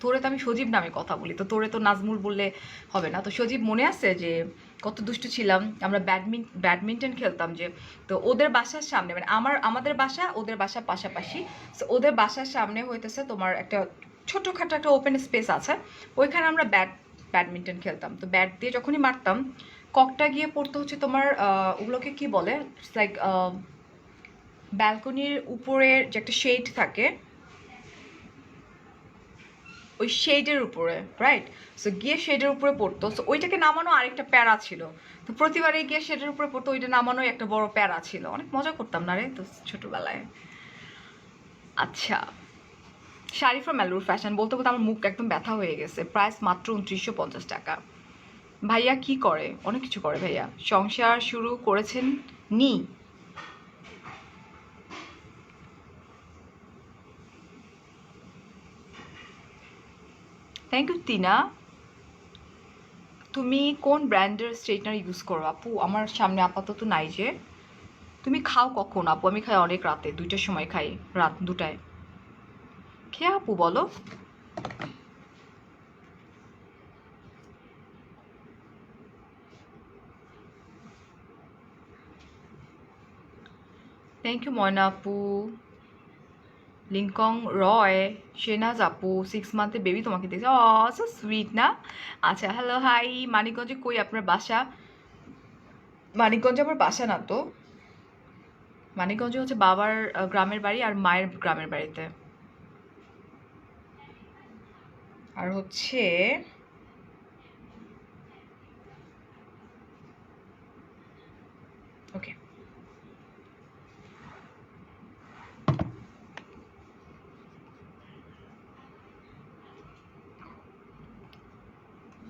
Speaker 1: তোরে তো আমি সজীব নামে কথা বলি, তো তোরে তো নাজমুল বললে হবে না। তো সজীব মনে আছে যে কত দুষ্টু ছিলাম আমরা, ব্যাডমিন্টন খেলতাম যে। তো ওদের বাসার সামনে মানে আমাদের বাসা ওদের বাসা পাশাপাশি। তো ওদের বাসার সামনে হইতেছে তোমার একটা ছোটোখাটো একটা ওপেন স্পেস আছে, ওইখানে আমরা ব্যাডমিন্টন খেলতাম। তো ব্যাট দিয়ে যখনই মারতাম ককটা গিয়ে পড়তো হচ্ছে তোমার ওগুলোকে কি বলে, লাইক ব্যালকনির উপরের যে একটা শেড থাকে ওই শেডের উপরে, রাইট। সো গিয়ে শেডের উপরে পড়তো। সো ওইটাকে নামানো আরেকটা প্যারা ছিল। তো প্রতিবারে গিয়ে শেডের উপরে পড়তো, ওইটা নামানো একটা বড় প্যারা ছিল। অনেক মজা করতাম না রে তো ছোটবেলায়। আচ্ছা, শাড়ি ফ্রম অ্যালুর ফ্যাশন বলতে বলতে আমার মুখ একদম ব্যথা হয়ে গেছে। প্রাইস মাত্র 2950 টাকা। ভাইয়া কি করে? অনেক কিছু করে ভাইয়া। সংসার শুরু করেছেন নি? Thank you Tina. তুমি কোন ব্র্যান্ডের স্ট্রেটনার ইউজ করো আপু? আমার সামনে আপাতত নাই যে। তুমি খাও কখন আপু? আমি খাই অনেক রাতে, 2টার সময় খাই, রাত 2টায়। খেয়ে আপু বলো। থ্যাংক ইউ ময়না আপু। লিঙ্কং রয়, শেনাজ আপু 6 মান্থের বেবি তোমাকে দেখছে, সো সুইট না? আচ্ছা, হ্যালো হাই। মানিকগঞ্জে কই আপনার বাসা? মানিকগঞ্জে আমার বাসা না তো, মানিকগঞ্জে হচ্ছে বাবার গ্রামের বাড়ি আর মায়ের গ্রামের বাড়িতে। আর হচ্ছে ওকে,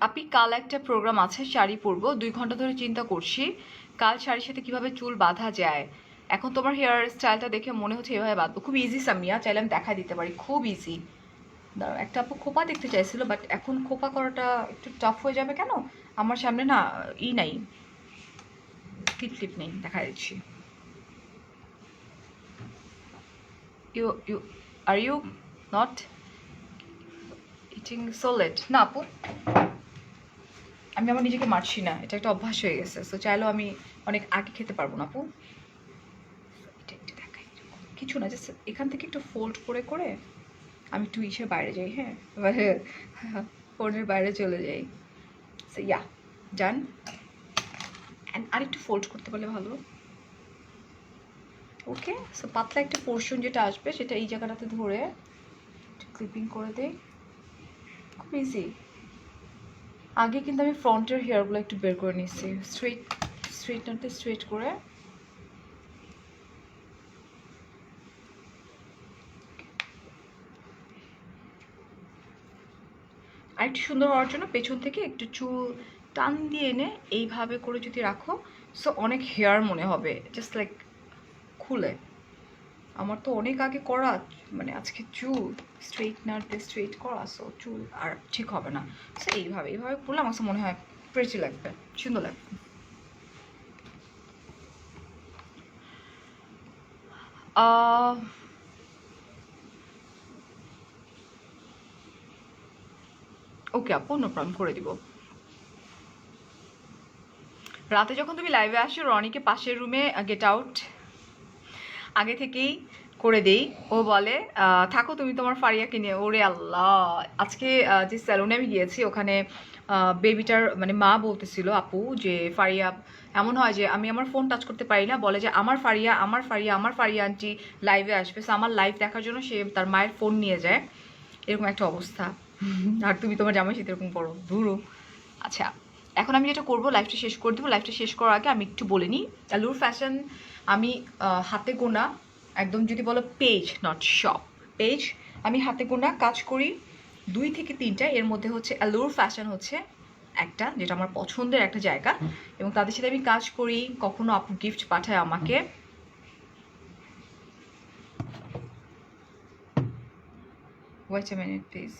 Speaker 1: আপনি কাল একটা প্রোগ্রাম আছে, শাড়ি পরবো, 2 ঘন্টা ধরে চিন্তা করছি কাল শাড়ির সাথে কিভাবে চুল বাঁধা যায়। এখন তোমার হেয়ার স্টাইলটা দেখে মনে হচ্ছে এভাবে বাঁধবো। খুব ইজি সামিয়া, চাইলে আমি দেখা দিতে পারি, খুব ইজি। দাঁড়াও, একটা আপু খোপা দেখতে চাইছিল, বাট এখন খোপা করাটা একটু টাফ হয়ে যাবে। কেন, আমার সামনে না নাই, ক্লিপ ক্লিপ নেই, দেখা দিচ্ছি। You are you not eating so late? না আপু, আমি আমার নিজেকে মারছি না, এটা একটা অভ্যাস হয়ে গেছে। সো চাইলেও আমি অনেক আগে খেতে পারবো না আপু। এটা একটু দেখাই, কিছু না, জাস্ট এখান থেকে একটু ফোল্ড করে করে আমি একটু ইসের বাইরে যাই, হ্যাঁ, এবারে ফোনের বাইরে চলে যাই। So yeah done. অ্যান্ড আরেকটু ফোল্ড করতে পারলে ভালো। ওকে, সো পাতলা একটা পোর্শন যেটা আসবে সেটা এই জায়গাটাতে ধরে ক্লিপিং করে দেই, খুব ইজি। আগে কিন্তু আমি ফ্রন্টের হেয়ারগুলো একটু বের করে নিচ্ছি, স্ট্রেটনারতে স্ট্রেট করে। আরেকটু সুন্দর হওয়ার জন্য পেছন থেকে একটু চুল টান দিয়ে এনে এইভাবে করে যদি রাখো, সো অনেক হেয়ার মনে হবে, জাস্ট লাইক খুলে। আমার তো অনেক আগে করা, মানে আজকে চুল স্ট্রেটনার দিয়ে স্ট্রেট করা, সো চুল আর ঠিক হবে না। সো এইভাবে এইভাবে করলে আমার মনে হয় প্রেটি লাগবে, সুন্দর লাগবে। ওকে আপু, নো প্রবলেম, করে দিব। রাতে যখন তুমি লাইভে আসো, রনিকে পাশের রুমে গেট আউট আগে থেকেই করে দেই। ও বলে থাকো তুমি তোমার ফারিয়াকে নিয়ে। ওরে আল্লাহ, আজকে যে স্যালুনে আমি গিয়েছি ওখানে বেবিটার মানে মা বলতেছিল আপু যে ফারিয়া, এমন হয় যে আমি আমার ফোন টাচ করতে পারি না, বলে যে আমার ফারিয়া আমার ফারিয়া আমার ফারিয়া আন্টি লাইভে আসবে, সো আমার লাইভ দেখার জন্য সে তার মায়ের ফোন নিয়ে যায়, এরকম একটা অবস্থা। আর তুমি তোমার জামাই সাথে এরকম করো, ধুরো। আচ্ছা, এখন আমি যেটা করবো, লাইভটা শেষ করে দেবো। লাইভটা শেষ করার আগে আমি একটু বলে নিই, আলুর ফ্যাশন আমি হাতে গোনা, একদম যদি বলো পেজ নট শপ, পেজ আমি হাতে গোনা কাজ করি 2 থেকে 3টা। এর মধ্যে হচ্ছে আলুর ফ্যাশন হচ্ছে একটা, যেটা আমার পছন্দের একটা জায়গা, এবং তাদের সাথে আমি কাজ করি। কখনো আপু গিফট পাঠায় আমাকে। Wait a minute please.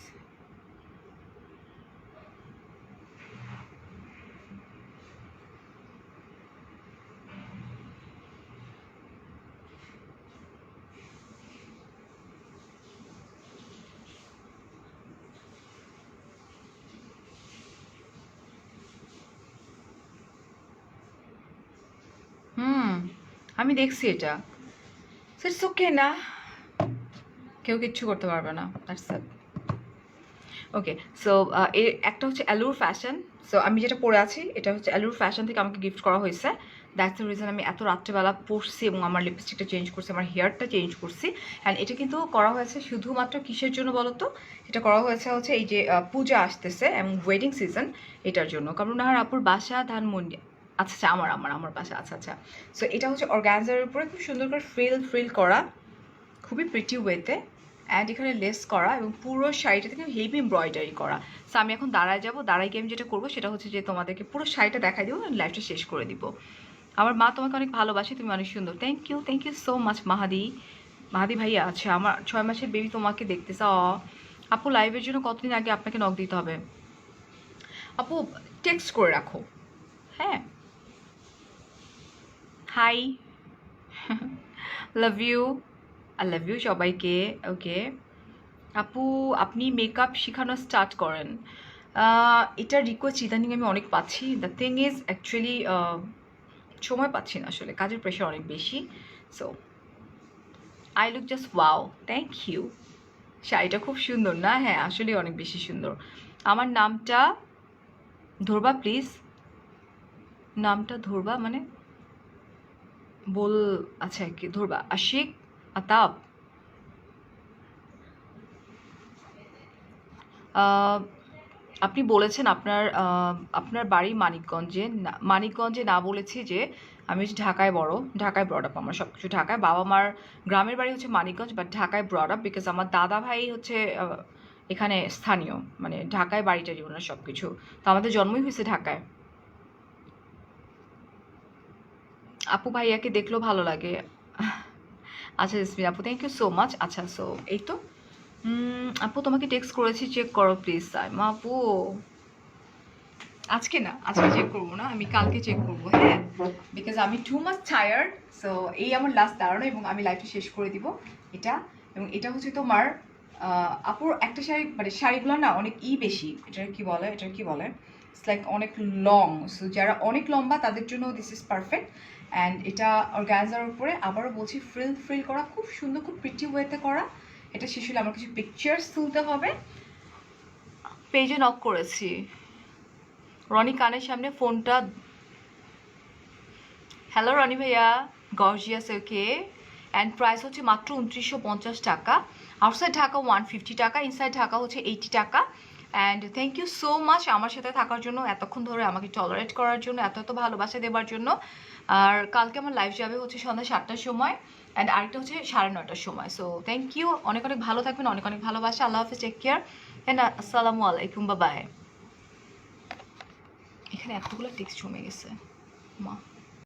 Speaker 1: আমি দেখছি এটা, ইটস ওকে না, কেউ কিচ্ছু করতে পারবে না, দ্যাটস ইট। ওকে, সো এর একটা হচ্ছে অ্যালুর ফ্যাশন। সো আমি যেটা পরে আছি এটা হচ্ছে অ্যালুর ফ্যাশন থেকে আমাকে গিফট করা হয়েছে। দ্যাটস দ্য রিজন আমি এত রাত্রেবেলা পরছি এবং আমার লিপস্টিকটা চেঞ্জ করছি, আমার হেয়ারটা চেঞ্জ করছি। অ্যান্ড এটা কিন্তু করা হয়েছে শুধুমাত্র কিসের জন্য বলো তো? এটা করা হয়েছে হচ্ছে এই যে পূজা আসতেছে এবং ওয়েডিং সিজন, এটার জন্য। কারণ নাহার আপুর বাসা ধানমন্ডি। আচ্ছা আচ্ছা, আমার বাসা, আচ্ছা আচ্ছা। সো এটা হচ্ছে অর্গানজার উপরে খুব সুন্দর করে ফ্রিল করা, খুবই প্রিটি ওয়েতে, অ্যান্ড এখানে লেস করা এবং পুরো শাড়িটা থেকে হেভি এমব্রয়ডারি করা। সো আমি এখন দাঁড়ায় যাবো, দাঁড়াই গিয়ে আমি যেটা করবো সেটা হচ্ছে যে তোমাদেরকে পুরো শাড়িটা দেখাই দিব, লাইফটা শেষ করে দিব। আমার মা তোমাকে অনেক ভালোবাসে, তুমি অনেক সুন্দর। থ্যাংক ইউ সো মাচ মাহাদি ভাইয়া। আচ্ছা, আমার 6 মাসের বেবি তোমাকে দেখতেছে। আপু লাইভের জন্য কতদিন আগে আপনাকে নক দিতে হবে? আপু টেক্সট করে রাখো, হ্যাঁ। Hi, love you, I love you সবাইকে। ওকে আপু, আপনি মেকআপ শেখানো স্টার্ট করেন? এটার রিকোয়েস্ট ইদানিং আমি অনেক পাচ্ছি। দ্য থিং ইজ অ্যাকচুয়ালি সময় পাচ্ছি না আসলে, কাজের প্রেশার অনেক বেশি। So I look just wow, thank you. শাড়িটা খুব সুন্দর না? হ্যাঁ আসলে অনেক বেশি সুন্দর। আমার নামটা ধরবা প্লিজ, নামটা ধরবা মানে বল। আচ্ছা কি ধরবা? আশিক আতাব। আপনি বলেছেন আপনার বাড়ি মানিকগঞ্জে। মানিকগঞ্জে না, বলেছি যে আমি হচ্ছে ঢাকায় ঢাকায় ব্রড আপ, আমার সব কিছু ঢাকায়। বাবা মার গ্রামের বাড়ি হচ্ছে মানিকগঞ্জ, বাট ঢাকায় ব্রড আপ, বিকজ আমার দাদা ভাই হচ্ছে এখানে স্থানীয়, মানে ঢাকায় বাড়িটারি ওনার সব কিছু। তো আমাদের জন্মই হয়েছে ঢাকায়। আপু ভাইয়াকে দেখলেও ভালো লাগে। আচ্ছা জেসমিন আপু, থ্যাংক ইউ সো মাচ। আচ্ছা সো এই তো আপু তোমাকে টেক্সট করেছি, চেক করো প্লিজ। সাইমা আপু আজকে না, আজকে চেক করবো না, আমি কালকে চেক করবো, হ্যাঁ, বিকজ আমি টু মাচ টায়ার্ড। সো এই আমার লাস্ট দাঁড়ানো এবং আমি লাইফটা শেষ করে দিব এটা। এবং এটা হচ্ছে তোমার আপুর একটা শাড়ি, মানে শাড়িগুলো না অনেক বেশি, এটার কি বলে, ইটস লাইক অনেক লং। সো যারা অনেক লম্বা তাদের জন্য দিস ইজ পারফেক্ট। অ্যান্ড এটা অর্গানজার উপরে, আবারও বলছি, ফ্রিল ফ্রিল করা, খুব সুন্দর, খুব প্রিটি ওয়েতে করা। এটা শেষ হলে আমার কিছু পিকচার্স তুলতে হবে। পেজে নক করেছি, রনি কানের সামনে ফোনটা। হ্যালো রনি ভাইয়া, গর্জিয়াস, ওকে। অ্যান্ড প্রাইস হচ্ছে মাত্র 2950 টাকা। আউটসাইড ঢাকা 150 টাকা, ইনসাইড ঢাকা হচ্ছে 80 টাকা। And thank you so much আমার সাথে থাকার জন্য, এতক্ষণ ধরে আমাকে টলারেট করার জন্য, এত এত ভালোবাসা দেওয়ার জন্য। আর কালকে আমার লাইভ যাবে হচ্ছে সন্ধ্যা 7টার সময়, অ্যান্ড আরেকটা হচ্ছে 9:30টার সময়। সো থ্যাংক ইউ, অনেক অনেক ভালো থাকবেন, অনেক অনেক ভালোবাসা। আল্লাহ হাফিজ, টেক কেয়ার, অ্যান্ড আসসালামু আলাইকুম, বাই। এখানে এতগুলো টেক্সট জমে গেছে মা।